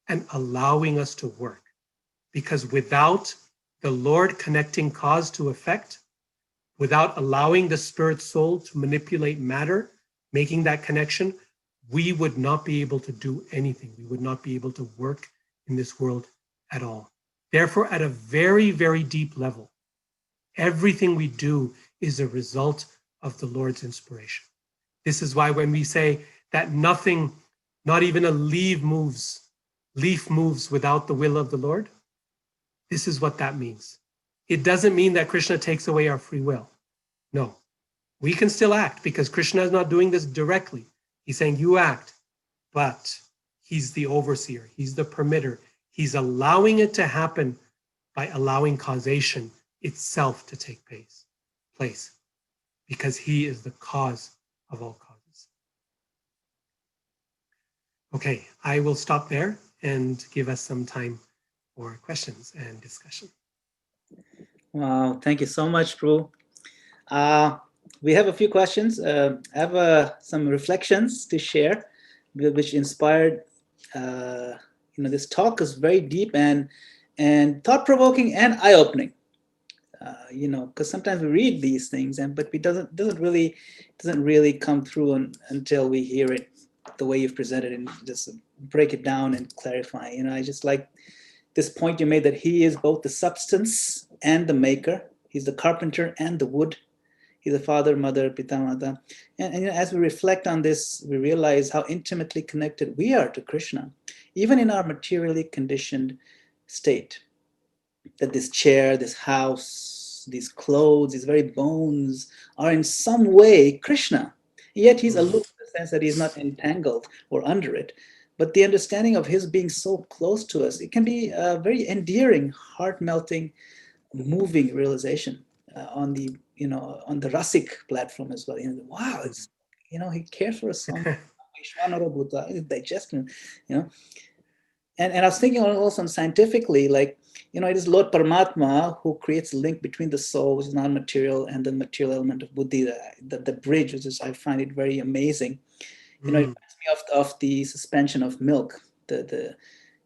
and allowing us to work. Because without the Lord connecting cause to effect, without allowing the spirit soul to manipulate matter, making that connection, we would not be able to do anything. We would not be able to work in this world at all. Therefore, at a very, very deep level, everything we do is a result of the Lord's inspiration. This is why when we say that nothing, not even a leaf moves without the will of the Lord, this is what that means. It doesn't mean that Krishna takes away our free will. No, we can still act because Krishna is not doing this directly. He's saying you act, but he's the overseer. He's the permitter. He's allowing it to happen by allowing causation itself to take place because he is the cause of all causes. Okay, I will stop there and give us some time for questions and discussion. Wow, thank you so much, Prabhu. We have a few questions. I have some reflections to share, which inspired. This talk is very deep and thought-provoking and eye-opening. Because sometimes we read these things, but it doesn't really come through until we hear it the way you've presented and just break it down and clarify. I just like this point you made that he is both the substance and the maker. He's the carpenter and the wood. He's the father, mother, pitamata. And as we reflect on this, we realize how intimately connected we are to Krishna, even in our materially conditioned state. That this chair, this house, these clothes, these very bones are in some way Krishna. Yet he's aloof in the sense that he's not entangled or under it. But the understanding of his being so close to us, it can be a very endearing, heart-melting, moving realization on the Rasik platform as well. Wow, it's he cares for us so much. Digestion, And I was thinking also scientifically, like, it is Lord Paramatma who creates a link between the soul, which is non-material, and the material element of buddhi, the bridge, which is, I find it very amazing. It reminds me of the suspension of milk.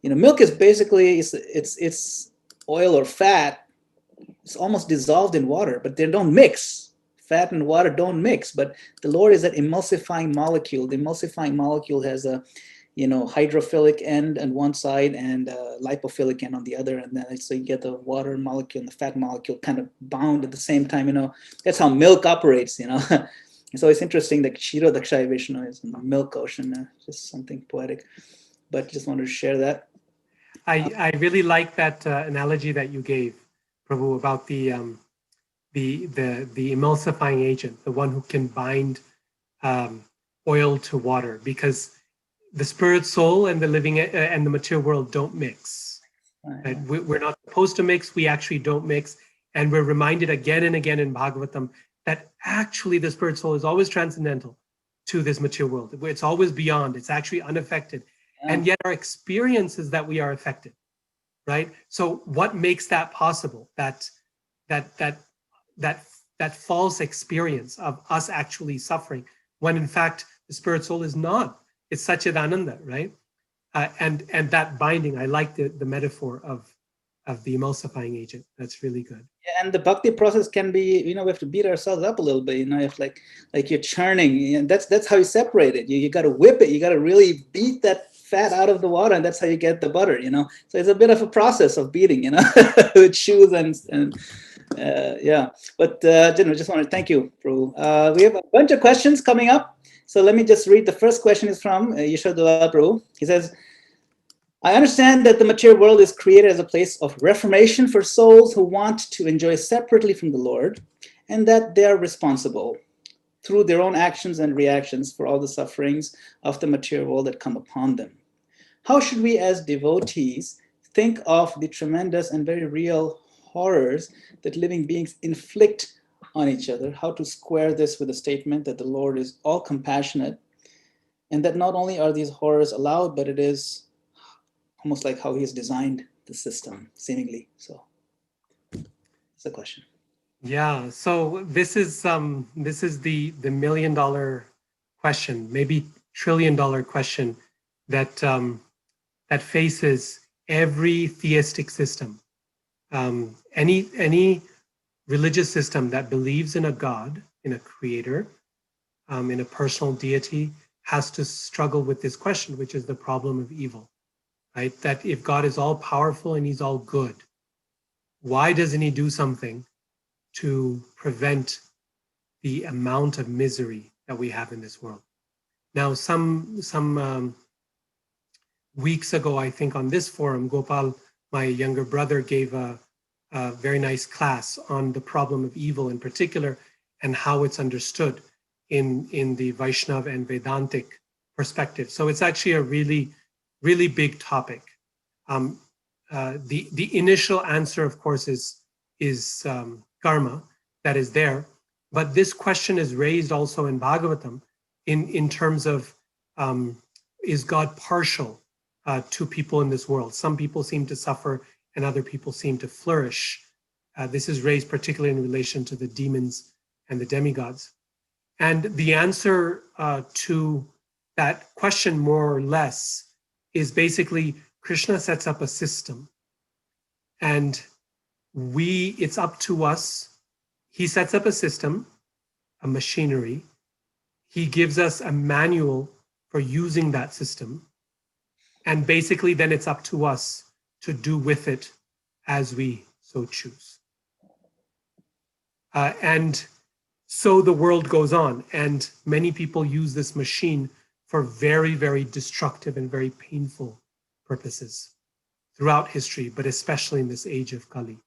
Milk is basically, it's oil or fat. It's almost dissolved in water, but they don't mix. Fat and water don't mix, but the Lord is that emulsifying molecule. The emulsifying molecule has a hydrophilic end on one side and lipophilic end on the other, and then so you get the water molecule and the fat molecule kind of bound at the same time. That's how milk operates. So it's interesting that Kshiro Dakshaya Vishnu is in the milk ocean. Just something poetic, but just wanted to share that. I really like that analogy that you gave, Prabhu, about the emulsifying agent, the one who can bind oil to water, because the spirit soul and the living and the material world don't mix. Right? We're not supposed to mix. We actually don't mix. And we're reminded again and again in Bhagavatam that actually the spirit soul is always transcendental to this material world. It's always beyond. It's actually unaffected. And yet our experience is that we are affected, right? So what makes that possible? That false experience of us actually suffering, when in fact the spirit soul is not. It's Satchidananda, right? And that binding, I like the metaphor of the emulsifying agent. That's really good. And the bhakti process can be, we have to beat ourselves up a little bit, if like you're churning, and that's how you separate it. You got to whip it. You got to really beat that fat out of the water, and that's how you get the butter. So it's a bit of a process of beating, with shoes and yeah. But just want to thank you, Prabhu. We have a bunch of questions coming up, so let me just read. The first question is from Yashodhara Prabhu. He says, I understand that the material world is created as a place of reformation for souls who want to enjoy separately from the Lord, and that they are responsible through their own actions and reactions for all the sufferings of the material world that come upon them. How should we as devotees think of the tremendous and very real horrors that living beings inflict on each other? How to square this with the statement that the Lord is all compassionate, and that not only are these horrors allowed, but it is almost like how he has designed the system, seemingly. So that's the question. Yeah. So this is the $1 million question, maybe $1 trillion question that that faces every theistic system. Any religious system that believes in a God, in a creator, in a personal deity, has to struggle with this question, which is the problem of evil. Right? That if God is all powerful and he's all good, why doesn't he do something to prevent the amount of misery that we have in this world? Now, some weeks ago, I think on this forum, Gopal, my younger brother, gave a very nice class on the problem of evil in particular and how it's understood in the Vaishnav and Vedantic perspective. So it's actually a really big topic. The initial answer, of course, is karma that is there, but this question is raised also in Bhagavatam in terms of is God partial to people in this world? Some people seem to suffer and other people seem to flourish. This is raised particularly in relation to the demons and the demigods. And the answer to that question, more or less, is basically Krishna sets up a system, and it's up to us. He sets up a system, a machinery. He gives us a manual for using that system. And basically then it's up to us to do with it as we so choose. And so the world goes on, and many people use this machine for very, very destructive and very painful purposes throughout history, but especially in this age of Kali,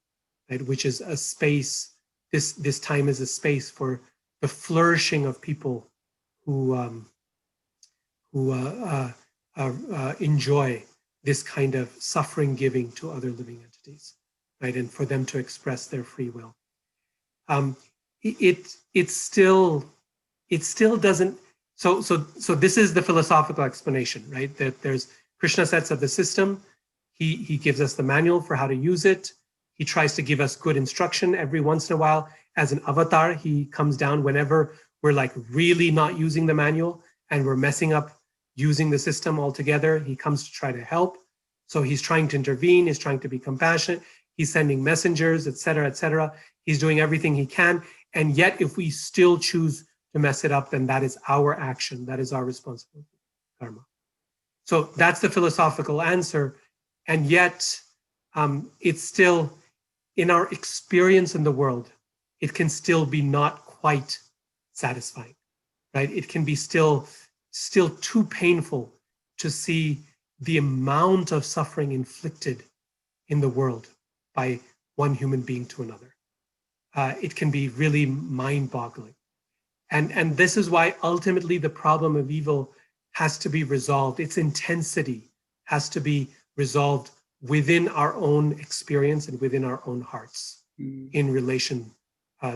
right, which is a space, this time is a space for the flourishing of people who enjoy this kind of suffering giving to other living entities, right, and for them to express their free will. It still doesn't. So this is the philosophical explanation, right? That there's Krishna sets up the system. He gives us the manual for how to use it. He tries to give us good instruction every once in a while. As an avatar, he comes down whenever we're like really not using the manual and we're messing up using the system altogether. He comes to try to help. So he's trying to intervene. He's trying to be compassionate. He's sending messengers, et cetera, et cetera. He's doing everything he can. And yet, if we still choose to mess it up, then that is our action. That is our responsibility, karma. So that's the philosophical answer. And yet, it's still, in our experience in the world, it can still be not quite satisfying, right? It can be still too painful to see the amount of suffering inflicted in the world by one human being to another. It can be really mind-boggling. And this is why ultimately the problem of evil has to be resolved. Its intensity has to be resolved within our own experience and within our own hearts in relation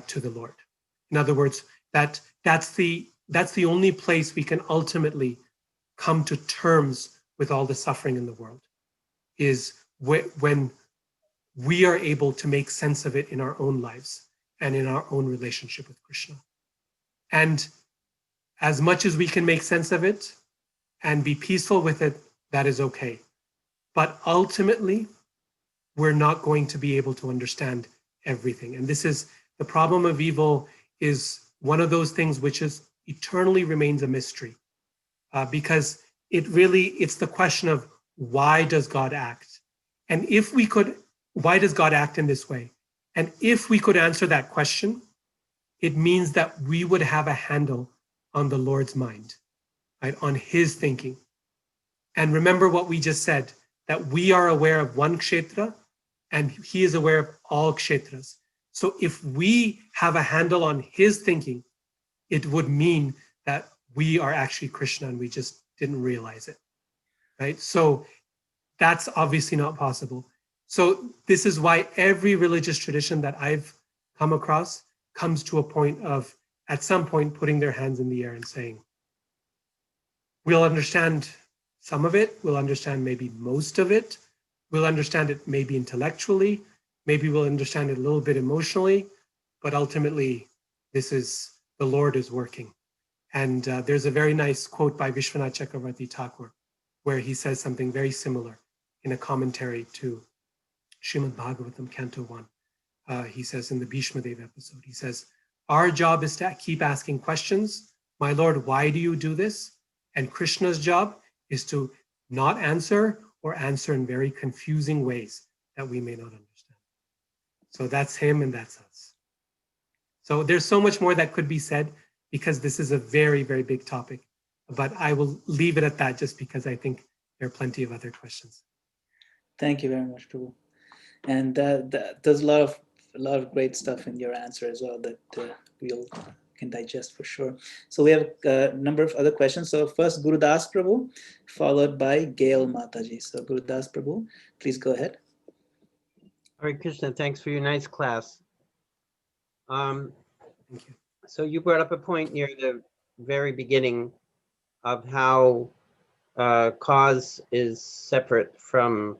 to the Lord. In other words, that's the only place we can ultimately come to terms with all the suffering in the world, is when we are able to make sense of it in our own lives and in our own relationship with Krishna. And as much as we can make sense of it and be peaceful with it, that is okay. But ultimately, we're not going to be able to understand everything. And this is the problem of evil, is one of those things which is eternally remains a mystery, because it's the question of, why does God act? And why does God act in this way? And if we could answer that question, it means that we would have a handle on the Lord's mind, right? On his thinking. And remember what we just said, that we are aware of one kshetra and he is aware of all kshetras. So if we have a handle on his thinking, it would mean that we are actually Krishna and we just didn't realize it, right? So that's obviously not possible. So this is why every religious tradition that I've come across comes to a point of, at some point, putting their hands in the air and saying, we'll understand some of it, we'll understand maybe most of it, we'll understand it maybe intellectually, maybe we'll understand it a little bit emotionally, but ultimately, the Lord is working. And there's a very nice quote by Vishwanath Chakravarti Thakur, where he says something very similar in a commentary to Srimad Bhagavatam, Canto 1. He says in the Bhishma Dev episode, he says, our job is to keep asking questions. My Lord, why do you do this? And Krishna's job is to not answer, or answer in very confusing ways that we may not understand. So that's him and that's us. So there's so much more that could be said, because this is a very, very big topic. But I will leave it at that, just because I think there are plenty of other questions. Thank you very much, Prabhu. And there's a lot of great stuff in your answer as well that we'll can digest for sure. So we have a number of other questions. So first, Guru Das Prabhu, followed by Gail Mataji. So Guru Das Prabhu, please go ahead. Hare Krishna, thanks for your nice class. Thank you. So you brought up a point near the very beginning of how cause is separate from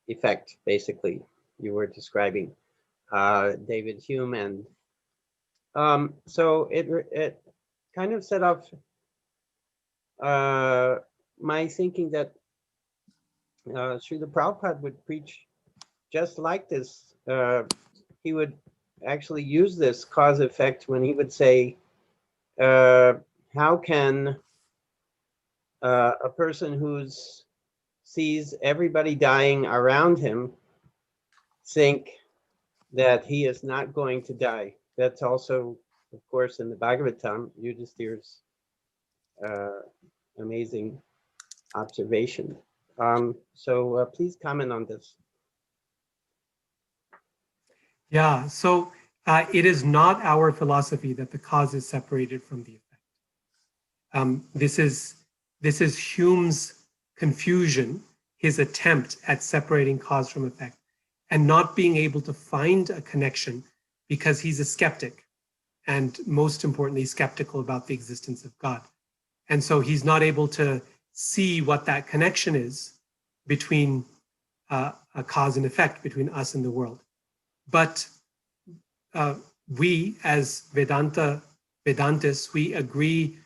effect, basically. You were describing David Hume, and so it kind of set off my thinking that Srila Prabhupada would preach just like this. He would actually use this cause effect when he would say, how can a person who sees everybody dying around him think that he is not going to die? That's also, of course, in the Bhagavatam, Yudhisthira's amazing observation. So please comment on this. Yeah, so it is not our philosophy that the cause is separated from the effect. This is Hume's confusion, his attempt at separating cause from effect, and not being able to find a connection, because he's a skeptic, and most importantly, skeptical about the existence of God. And so he's not able to see what that connection is between a cause and effect, between us and the world. But we, as Vedantists, we agree,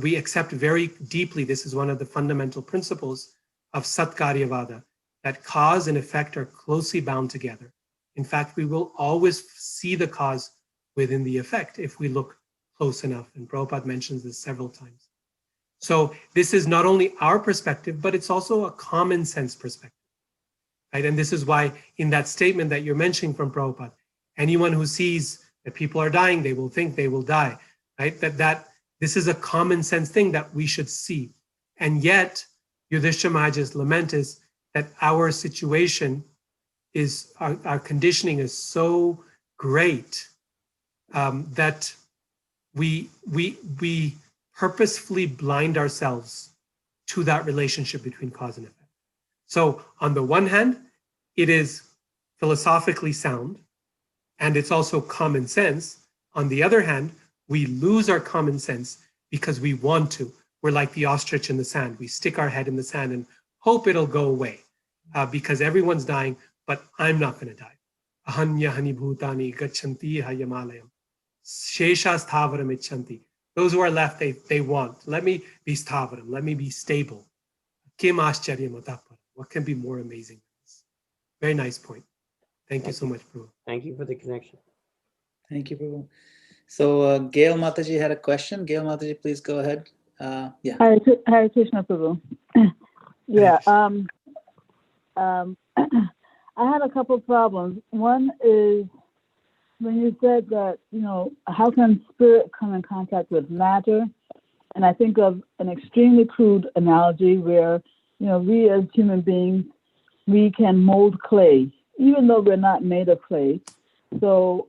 we accept very deeply, this is one of the fundamental principles of Satkaryavada, that cause and effect are closely bound together. In fact, we will always see the cause within the effect if we look close enough. And Prabhupada mentions this several times. So this is not only our perspective, but it's also a common sense perspective. Right? And this is why in that statement that you're mentioning from Prabhupada, anyone who sees that people are dying, they will think they will die. Right? That this is a common sense thing that we should see. And yet, Yudhishthira Maharaj's lament is that our situation is, our conditioning is so great that we purposefully blind ourselves to that relationship between cause and effect. So on the one hand, it is philosophically sound, and it's also common sense. On the other hand, we lose our common sense because we want to. We're like the ostrich in the sand. We stick our head in the sand and hope it'll go away because everyone's dying, but I'm not going to die. Ahanya hani bhutani gachanti hayamalayam. Shesha sthavaram ichanti. Those who are left, they want. Let me be sthavaram. Let me be stable. Kim ascharya matapara. What can be more amazing than this? Very nice point. Thank you so much, Prabhu. Thank you for the connection. Thank you, Prabhu. So Gail Mataji had a question. Gail Mataji, please go ahead. Yeah. Hare Krishna, Prabhu. Yeah. I had a couple problems. One is when you said that, how can spirit come in contact with matter? And I think of an extremely crude analogy where, we as human beings, we can mold clay, even though we're not made of clay. So,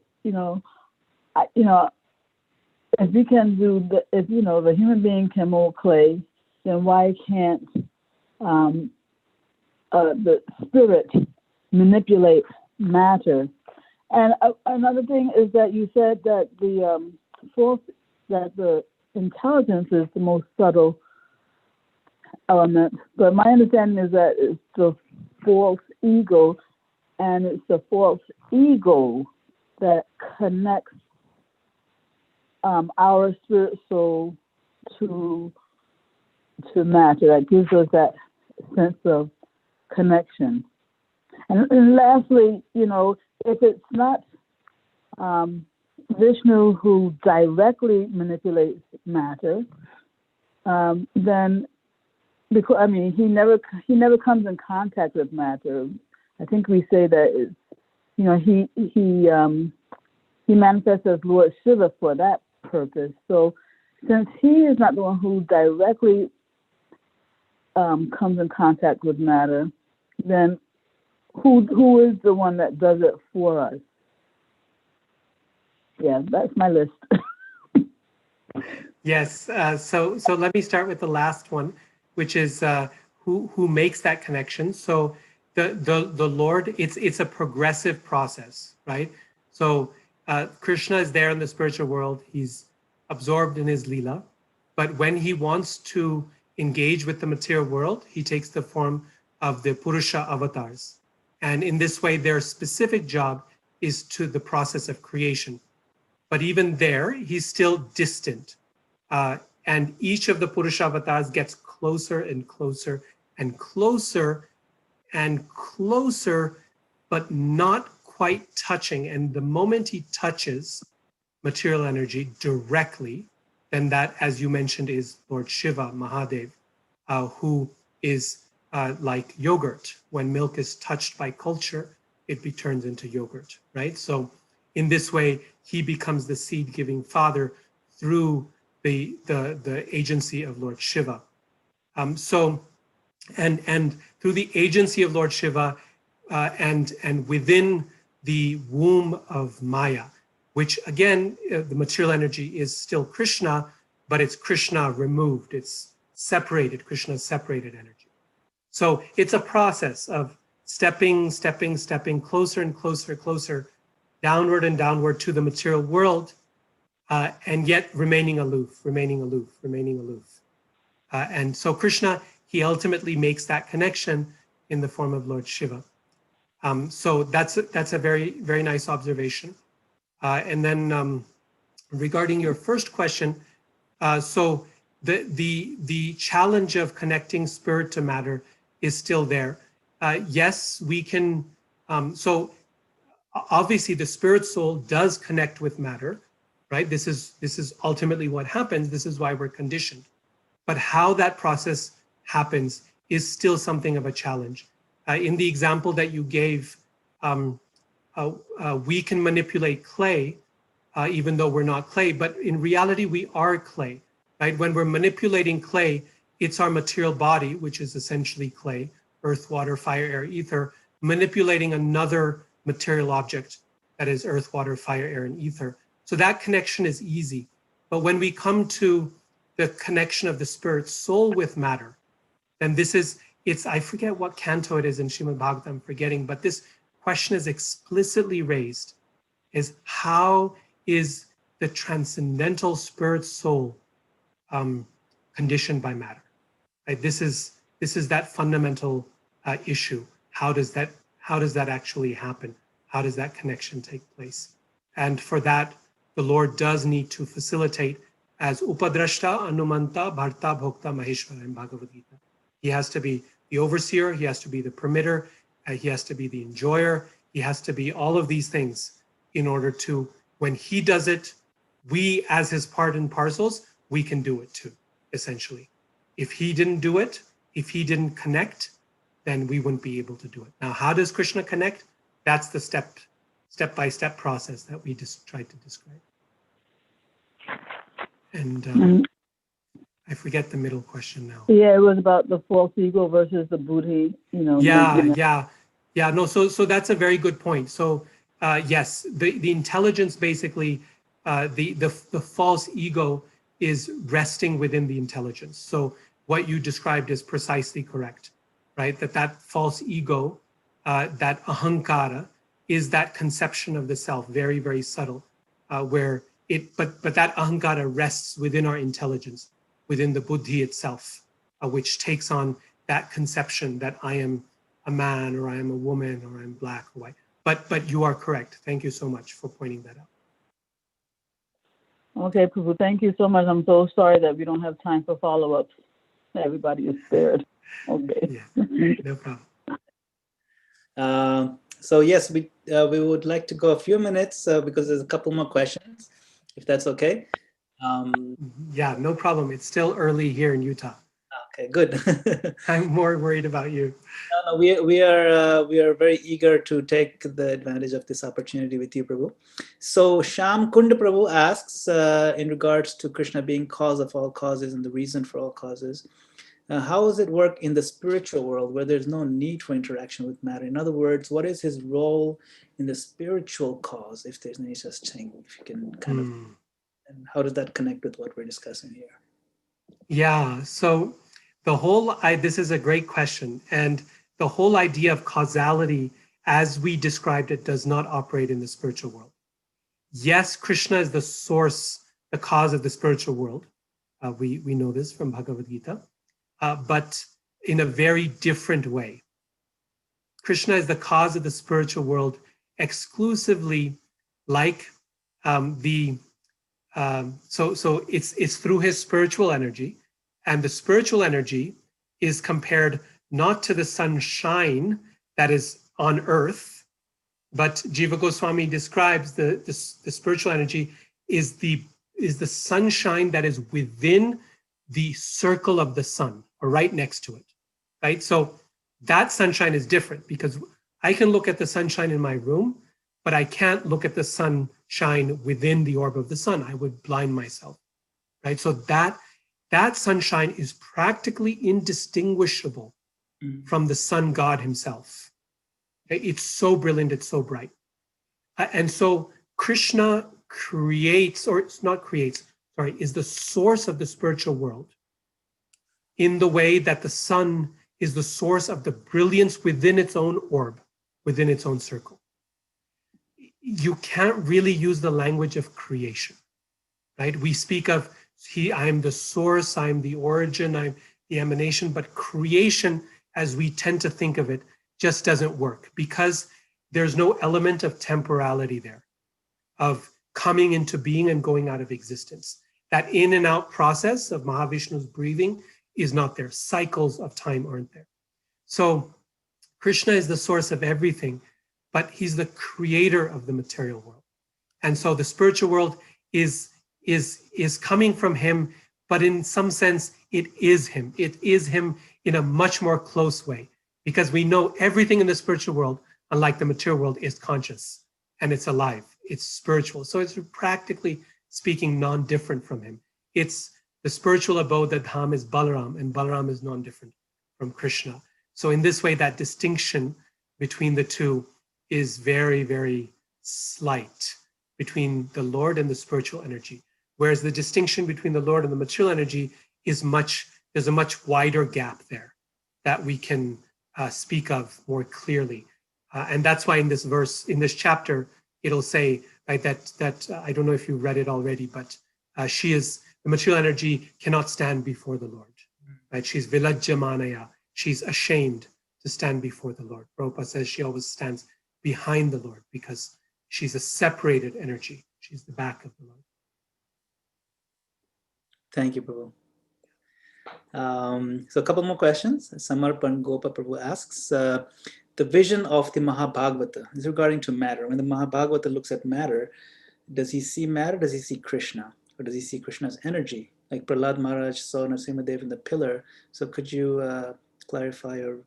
if we can do if the human being can mold clay, then why can't the spirit manipulate matter? And another thing is that you said that the intelligence is the most subtle element, but my understanding is that it's the false ego, and it's the false ego that connects our spirit soul to matter, that gives us that sense of connection. And lastly, if it's not Vishnu who directly manipulates matter, then because he never comes in contact with matter. I think we say that he manifests as Lord Shiva for that purpose. So since he is not the one who directly comes in contact with matter, then who is the one that does it for us? Yeah, that's my list. Yes. So let me start with the last one, which is who makes that connection. So the Lord, it's a progressive process, right? So Krishna is there in the spiritual world. He's absorbed in his Leela. But when he wants to engage with the material world, he takes the form of the Purusha avatars. And in this way, their specific job is to the process of creation. But even there, he's still distant. And each of the Purusha avatars gets closer and closer and closer and closer, but not quite touching. And the moment he touches material energy directly, then that, as you mentioned, is Lord Shiva, Mahadev, who is like yogurt. When milk is touched by culture, it turns into yogurt, right? So in this way, he becomes the seed-giving father through the agency of Lord Shiva. And through the agency of Lord Shiva and within the womb of Maya, which again, the material energy is still Krishna, but it's Krishna removed. It's separated, Krishna's separated energy. So it's a process of stepping closer and closer, downward and downward to the material world, and yet remaining aloof. And so Krishna, he ultimately makes that connection in the form of Lord Shiva. So that's a very, very nice observation. And then regarding your first question, so the challenge of connecting spirit to matter is still there. Yes, we can. So obviously, the spirit soul does connect with matter, right? This is ultimately what happens. This is why we're conditioned. But how that process happens is still something of a challenge. In the example that you gave, we can manipulate clay, even though we're not clay, but in reality, we are clay, right? When we're manipulating clay, it's our material body, which is essentially clay, earth, water, fire, air, ether, manipulating another material object that is earth, water, fire, air, and ether. So that connection is easy. But when we come to the connection of the spirit soul with matter, then I forget what canto it is in Srimad Bhagavatam, I'm forgetting, but this question is explicitly raised, is how is the transcendental spirit soul conditioned by matter? Right? This is that fundamental issue. How does that actually happen? How does that connection take place? And for that, the Lord does need to facilitate as Upadrashta, Anumanta, Bharta, Bhokta, Maheshwara in Bhagavad Gita. He has to be the overseer, he has to be the permitter, he has to be the enjoyer, he has to be all of these things in order to, when he does it, we as his part and parcels, we can do it too, essentially. If he didn't do it, if he didn't connect, then we wouldn't be able to do it. Now, how does Krishna connect? That's the step-by-step process that we just tried to describe. And I forget the middle question now. Yeah, it was about the false ego versus the buddhi, Yeah. No, so that's a very good point. So yes, the intelligence basically, the false ego is resting within the intelligence. So what you described is precisely correct, right? That false ego, that ahankara, is that conception of the self, very, very subtle, where but that ahankara rests within our intelligence, within the buddhi itself, which takes on that conception that I am a man, or I am a woman, or I'm black or white. But you are correct. Thank you so much for pointing that out. Okay, Prabhu, thank you so much. I'm so sorry that we don't have time for follow-ups. Everybody is spared. Okay. Yeah, no problem. So yes, we would like to go a few minutes because there's a couple more questions, if that's okay. Yeah, no problem. It's still early here in Utah. Okay, good. I'm more worried about you. No, we are very eager to take the advantage of this opportunity with you, Prabhu. So Sham Kund Prabhu asks in regards to Krishna being cause of all causes and the reason for all causes. How does it work in the spiritual world where there's no need for interaction with matter? In other words, what is his role in the spiritual cause, if there's any such thing? If you can kind of, and how does that connect with what we're discussing here? Yeah, so this is a great question. And the whole idea of causality, as we described it, does not operate in the spiritual world. Yes, Krishna is the source, the cause of the spiritual world. We know this from Bhagavad Gita. But in a very different way. Krishna is the cause of the spiritual world exclusively like so it's through his spiritual energy, and the spiritual energy is compared not to the sunshine that is on earth, but Jiva Goswami describes the spiritual energy is the sunshine that is within the circle of the sun, or right next to it, right? So that sunshine is different, because I can look at the sunshine in my room, but I can't look at the sunshine within the orb of the sun. I would blind myself, right? So that sunshine is practically indistinguishable from the sun god himself. Okay? It's so brilliant, it's so bright. And so Krishna is the source of the spiritual world in the way that the sun is the source of the brilliance within its own orb, within its own circle. You can't really use the language of creation, right? We speak of, I'm the source, I'm the origin, I'm the emanation, but creation, as we tend to think of it, just doesn't work, because there's no element of temporality there, of coming into being and going out of existence. That in and out process of Mahavishnu's breathing is not there. Cycles of time aren't there. So Krishna is the source of everything, but he's the creator of the material world. And so the spiritual world is coming from him, but in some sense, it is him. It is him in a much more close way, because we know everything in the spiritual world, unlike the material world, is conscious and it's alive. It's spiritual. So it's practically speaking non-different from him. It's the spiritual abode, that Dham is Balaram, and Balaram is non-different from Krishna. So in this way, that distinction between the two is very, very slight between the Lord and the spiritual energy. whereas the distinction between the Lord and the material energy is there's a much wider gap there that we can speak of more clearly. And that's why in this verse, in this chapter, it'll say, right, that I don't know if you read it already, but the material energy cannot stand before the Lord, right? She's vilajyamanaya. She's ashamed to stand before the Lord. Prabhupada says she always stands behind the Lord because she's a separated energy. She's the back of the Lord. Thank you, Prabhu. So a couple more questions. Samarpan Gopa Prabhu asks, the vision of the Mahabhagavata is regarding to matter. When the Mahabhagavata looks at matter, does he see matter? Does he see Krishna? Or does he see Krishna's energy? Like Prahlad Maharaj saw Narasimhadev in the pillar. So could you clarify or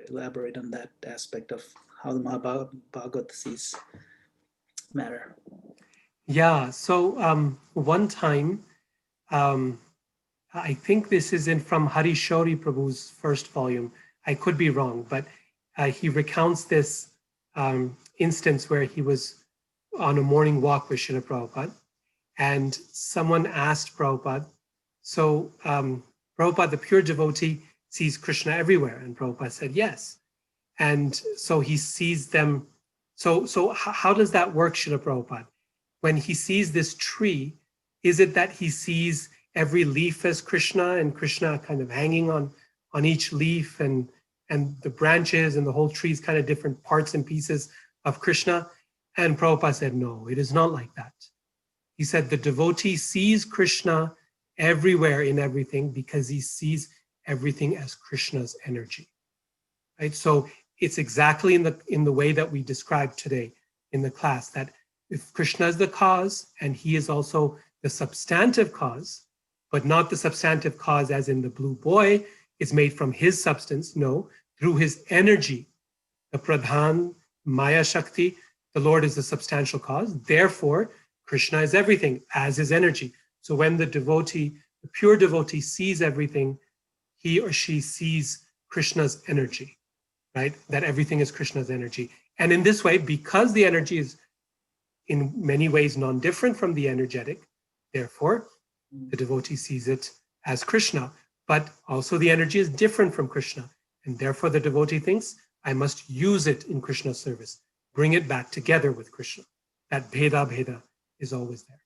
elaborate on that aspect of how the Mahabhagavata sees matter? Yeah, so one time, I think this is from Hari Shauri Prabhu's first volume. I could be wrong, but he recounts this instance where he was on a morning walk with Srila Prabhupada, and someone asked Prabhupada, so Prabhupada, the pure devotee, sees Krishna everywhere, and Prabhupada said yes. And so he sees them. So how does that work, Srila Prabhupada? When he sees this tree, is it that he sees every leaf as Krishna and Krishna kind of hanging on each leaf and the branches and the whole tree is kind of different parts and pieces of Krishna? And Prabhupada said, no, it is not like that. He said the devotee sees Krishna everywhere in everything because he sees everything as Krishna's energy, right? So it's exactly in the way that we described today in the class, that if Krishna is the cause and he is also the substantive cause, but not the substantive cause as in the blue boy is made from his substance, no, through his energy, the Pradhan, Maya Shakti, the Lord is the substantial cause. Therefore, Krishna is everything as his energy. So when the devotee, the pure devotee sees everything, he or she sees Krishna's energy, right? That everything is Krishna's energy. And in this way, because the energy is in many ways non-different from the energetic, therefore, the devotee sees it as Krishna, but also the energy is different from Krishna. And therefore, the devotee thinks, I must use it in Krishna's service, bring it back together with Krishna. That bheda is always there.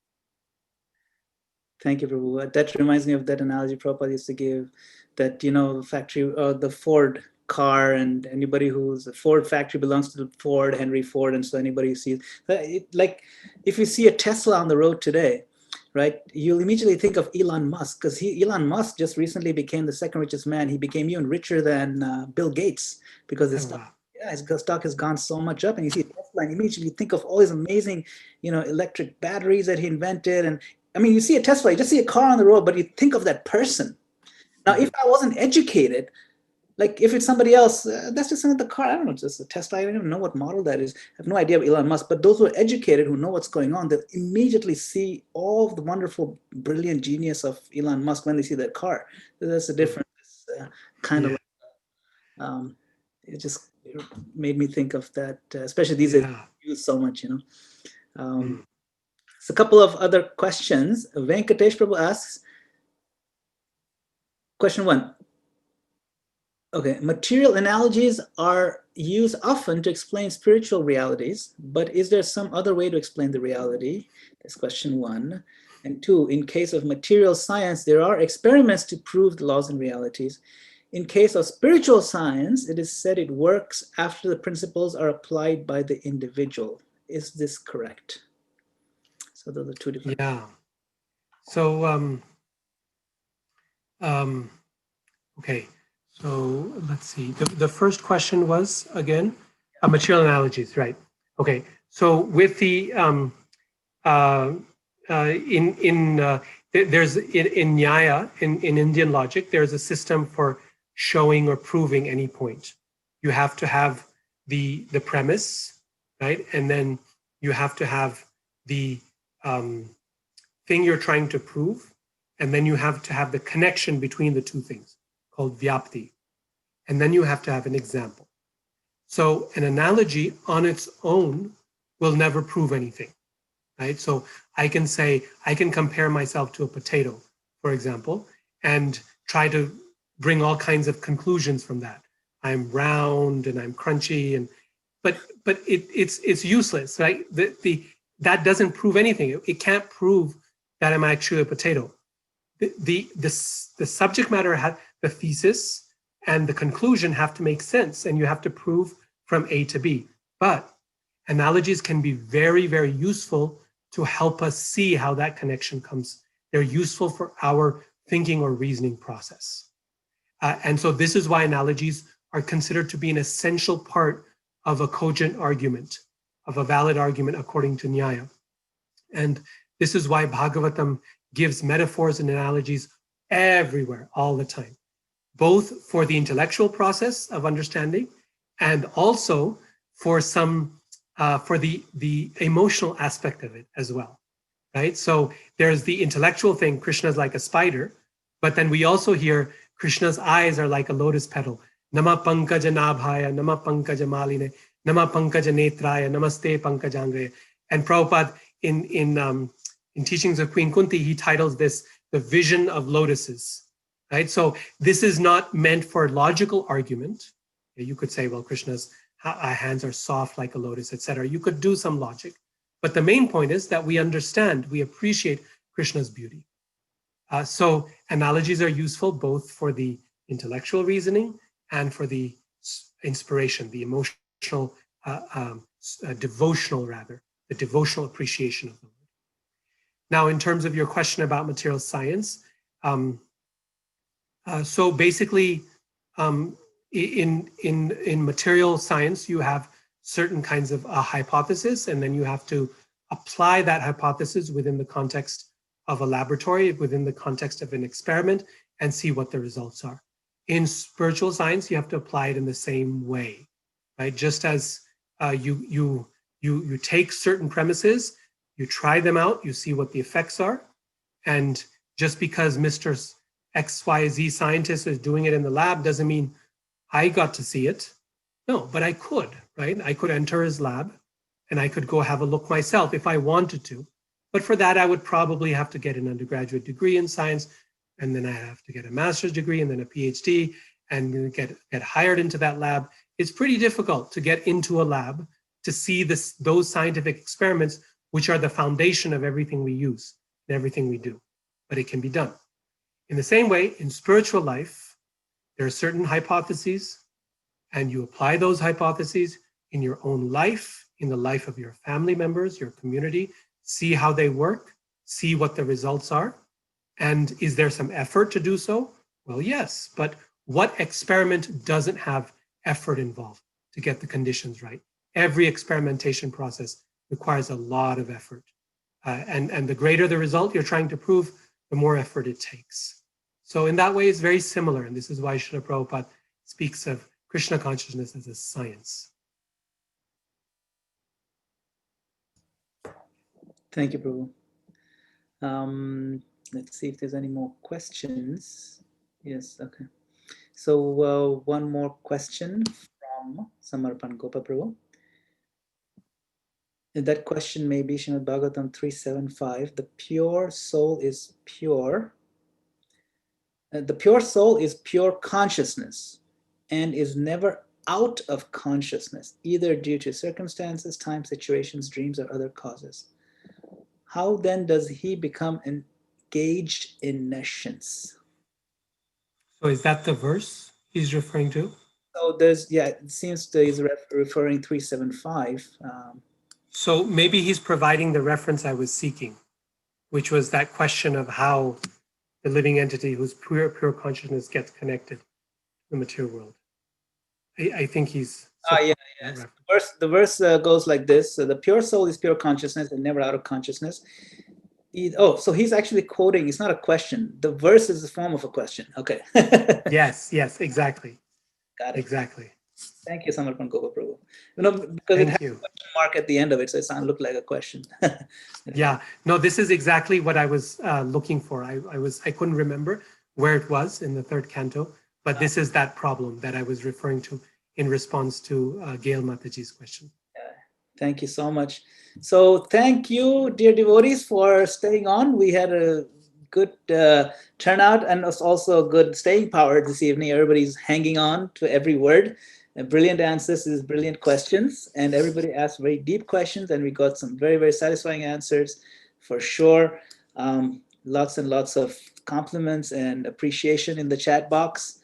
Thank you, Prabhu. That reminds me of that analogy Prabhupada used to give, that, factory, the Ford car, and anybody who's a Ford factory belongs to the Ford, Henry Ford, and so anybody who sees, like if you see a Tesla on the road today, right, you'll immediately think of Elon Musk, because Elon Musk just recently became the second richest man. He became even richer than Bill Gates because his stock, his stock has gone so much up. And you see Tesla, and immediately you think of all these amazing, electric batteries that he invented. And I mean, you see a Tesla, you just see a car on the road, but you think of that person. Now, if I wasn't educated, like if it's somebody else, that's just another car. I don't know, just a Tesla. I don't even know what model that is. I have no idea of Elon Musk. But those who are educated, who know what's going on, they'll immediately see all the wonderful, brilliant genius of Elon Musk when they see that car. That's a different kind of. It just made me think of that, especially these days, use so much, So a couple of other questions. Venkatesh Prabhu asks, question 1. Okay, material analogies are used often to explain spiritual realities, but is there some other way to explain the reality? That's question 1. And 2, in case of material science, there are experiments to prove the laws and realities. In case of spiritual science, it is said it works after the principles are applied by the individual. Is this correct? So those are 2 different. Yeah. So, okay. So let's see. The first question was, again, material analogies, right? Okay. So with the there's in Nyaya, in Indian logic, there's a system for showing or proving any point. You have to have the premise, right? And then you have to have the thing you're trying to prove, and then you have to have the connection between the two things, called vyapti. And then you have to have an example. So an analogy on its own will never prove anything. right? So I can say, I can compare myself to a potato, for example, and try to bring all kinds of conclusions from that. I'm round and I'm crunchy, and but it's useless, right? That doesn't prove anything. It can't prove that I'm actually a potato. The subject matter, the thesis and the conclusion have to make sense, and you have to prove from A to B. But analogies can be very, very useful to help us see how that connection comes. They're useful for our thinking or reasoning process. And so this is why analogies are considered to be an essential part of a cogent argument, of a valid argument according to Nyaya. And this is why Bhagavatam gives metaphors and analogies everywhere, all the time, both for the intellectual process of understanding and also for for the emotional aspect of it as well, right? So there's the intellectual thing, Krishna's like a spider, but then we also hear Krishna's eyes are like a lotus petal. Nama pankaja nabhaya, nama pankaja maline, nama pankaja netraya, namaste pankajangre. And Prabhupada in Teachings of Queen Kunti, he titles this the vision of lotuses, right? So this is not meant for logical argument. You could say, well, Krishna's hands are soft like a lotus, etc. You could do some logic. But the main point is that we understand, we appreciate Krishna's beauty. So analogies are useful both for the intellectual reasoning and for the inspiration, the emotional, devotional rather, the devotional appreciation of the word. Now, in terms of your question about material science, so basically, in material science, you have certain kinds of hypothesis, and then you have to apply that hypothesis within the context of a laboratory, within the context of an experiment, and see what the results are. In spiritual science, you have to apply it in the same way, right? Just as you take certain premises, you try them out, you see what the effects are, and just because Mr. XYZ scientist is doing it in the lab doesn't mean I got to see it. No, but I could, right? I could enter his lab and I could go have a look myself if I wanted to. But for that, I would probably have to get an undergraduate degree in science, and then I have to get a master's degree and then a PhD and get hired into that lab. It's pretty difficult to get into a lab to see those scientific experiments, which are the foundation of everything we use and everything we do. But it can be done. In the same way, in spiritual life, there are certain hypotheses, and you apply those hypotheses in your own life, in the life of your family members, your community, see how they work, see what the results are. And is there some effort to do so? Well, yes, but what experiment doesn't have effort involved to get the conditions right? Every experimentation process requires a lot of effort. And the greater the result you're trying to prove, the more effort it takes. So in that way, it's very similar. And this is why Srila Prabhupada speaks of Krishna consciousness as a science. Thank you, Prabhu. Let's see if there's any more questions. Yes, okay. So one more question from Samarpan Gopa Prabhu. And that question may be Srimad Bhagavatam 375. The pure soul is pure. The pure soul is pure consciousness and is never out of consciousness, either due to circumstances, time, situations, dreams, or other causes. How then does he become engaged in nescience? So is that the verse he's referring to? So there's, yeah, it seems that he's referring 375. So maybe he's providing the reference I was seeking, which was that question of how the living entity whose pure consciousness gets connected to the material world. I think he's... Yes. The verse goes like this. So the pure soul is pure consciousness and never out of consciousness. So he's actually quoting, it's not a question. The verse is the form of a question. Okay. Yes, exactly. Got it. Exactly. Thank you, Samarpan Gopa Prabhu. Because it has a question mark at the end of it, so it looked like a question. Yeah, no, this is exactly what I was looking for. I couldn't remember where it was in the third canto, but this is that problem that I was referring to in response to Gail Mataji's question. Thank you so much. So thank you, dear devotees, for staying on. We had a good turnout and also good staying power this evening. Everybody's hanging on to every word. Brilliant answers is brilliant questions, and everybody asked very deep questions, and we got some very, very satisfying answers for sure. Lots and lots of compliments and appreciation in the chat box.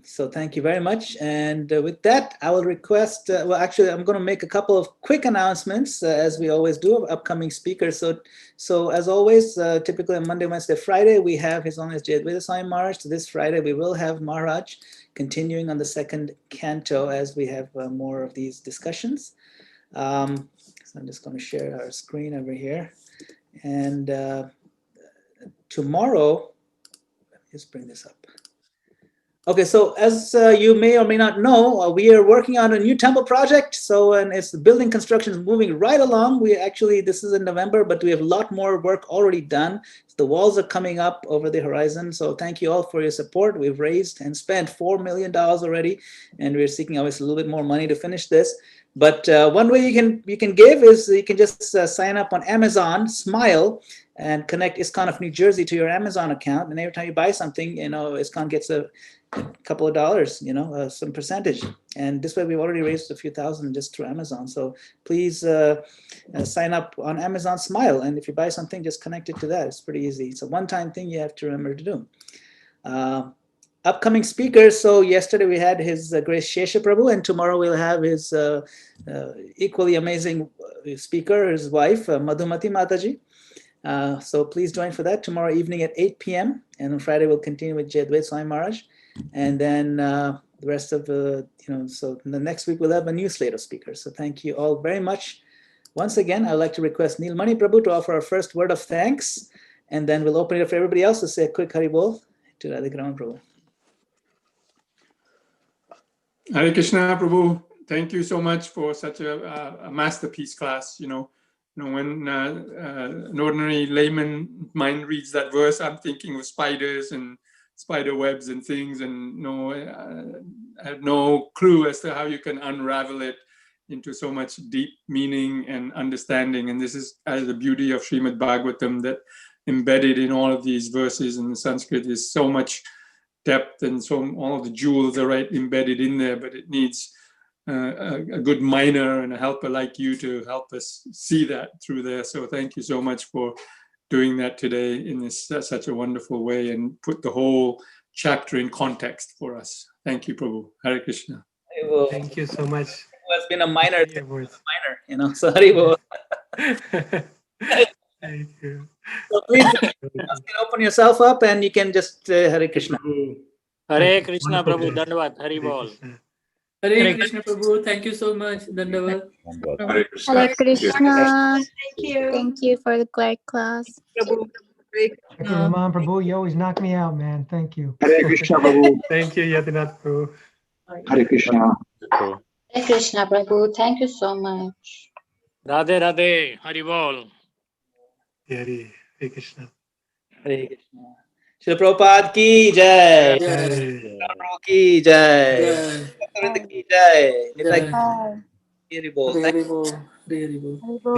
So thank you very much. And with that, I will request, well, actually, I'm going to make a couple of quick announcements, as we always do, of upcoming speakers. So as always, typically on Monday, Wednesday, Friday, we have His Holiness Jayadvaita Swami Maharaj. This Friday, we will have Maharaj continuing on the second canto as we have more of these discussions. So I'm just going to share our screen over here. And tomorrow, let me just bring this up. Okay, so as you may or may not know, we are working on a new temple project. So, and it's the building construction is moving right along. We actually, this is in November, but we have a lot more work already done. The walls are coming up over the horizon. So thank you all for your support. We've raised and spent $4 million already, and we're seeking obviously a little bit more money to finish this. But one way you can give is you can just sign up on Amazon, Smile, and connect ISKCON of New Jersey to your Amazon account. And every time you buy something, ISKCON gets a couple of dollars, some percentage. And this way we've already raised a few thousand just through Amazon. So please sign up on Amazon Smile. And if you buy something, just connect it to that. It's pretty easy. It's a one-time thing you have to remember to do. Upcoming speakers. So yesterday we had His Grace Shesha Prabhu, and tomorrow we'll have his equally amazing speaker, his wife, Madhumati Mataji. So please join for that tomorrow evening at 8 p.m. And on Friday we'll continue with Jayadvaita Swami Maharaj. And then the rest of so the next week we'll have a new slate of speakers. So thank you all very much. Once again, I'd like to request Neelmani Prabhu to offer our first word of thanks, and then we'll open it up for everybody else to say a quick Hari Bol to Radhika Prabhu. Hare Krishna, Prabhu. Thank you so much for such a masterpiece class. When an ordinary layman mind reads that verse, I'm thinking of spiders and spider webs and things, and I have no clue as to how you can unravel it into so much deep meaning and understanding. And this is the beauty of Srimad Bhagavatam, that embedded in all of these verses in the Sanskrit is so much depth, and so all of the jewels are right embedded in there, but it needs a good miner and a helper like you to help us see that through there. So thank you so much for doing that today in this such a wonderful way, and put the whole chapter in context for us. Thank you, Prabhu. Hare Krishna. Thank you so much. Has been a minor, Minor. So Hari Bol. Thank you. So please you can open yourself up, and you can just Hare Krishna. Hare Krishna, Prabhu. Dandavat. Hari Bol. Hare Krishna Prabhu, thank you so much. Dandavat. Hare Krishna. Thank you for the great class. Thank you, Raman Prabhu. You always knock me out, man. Thank you. Hare Krishna Prabhu. Thank you, Yatinath Prabhu. Hare Krishna. Hare Krishna Prabhu. Thank you so much. Radhe Radhe. Hari Bol. Hare Krishna. Hare Krishna. Srila Prabhupada ki jai. Jai. Prabhu ki jai. Jai. Bhaktivinoda ki jai. Jai. Hari Bol. Hare Bol. Hare Bol. Hari Bol.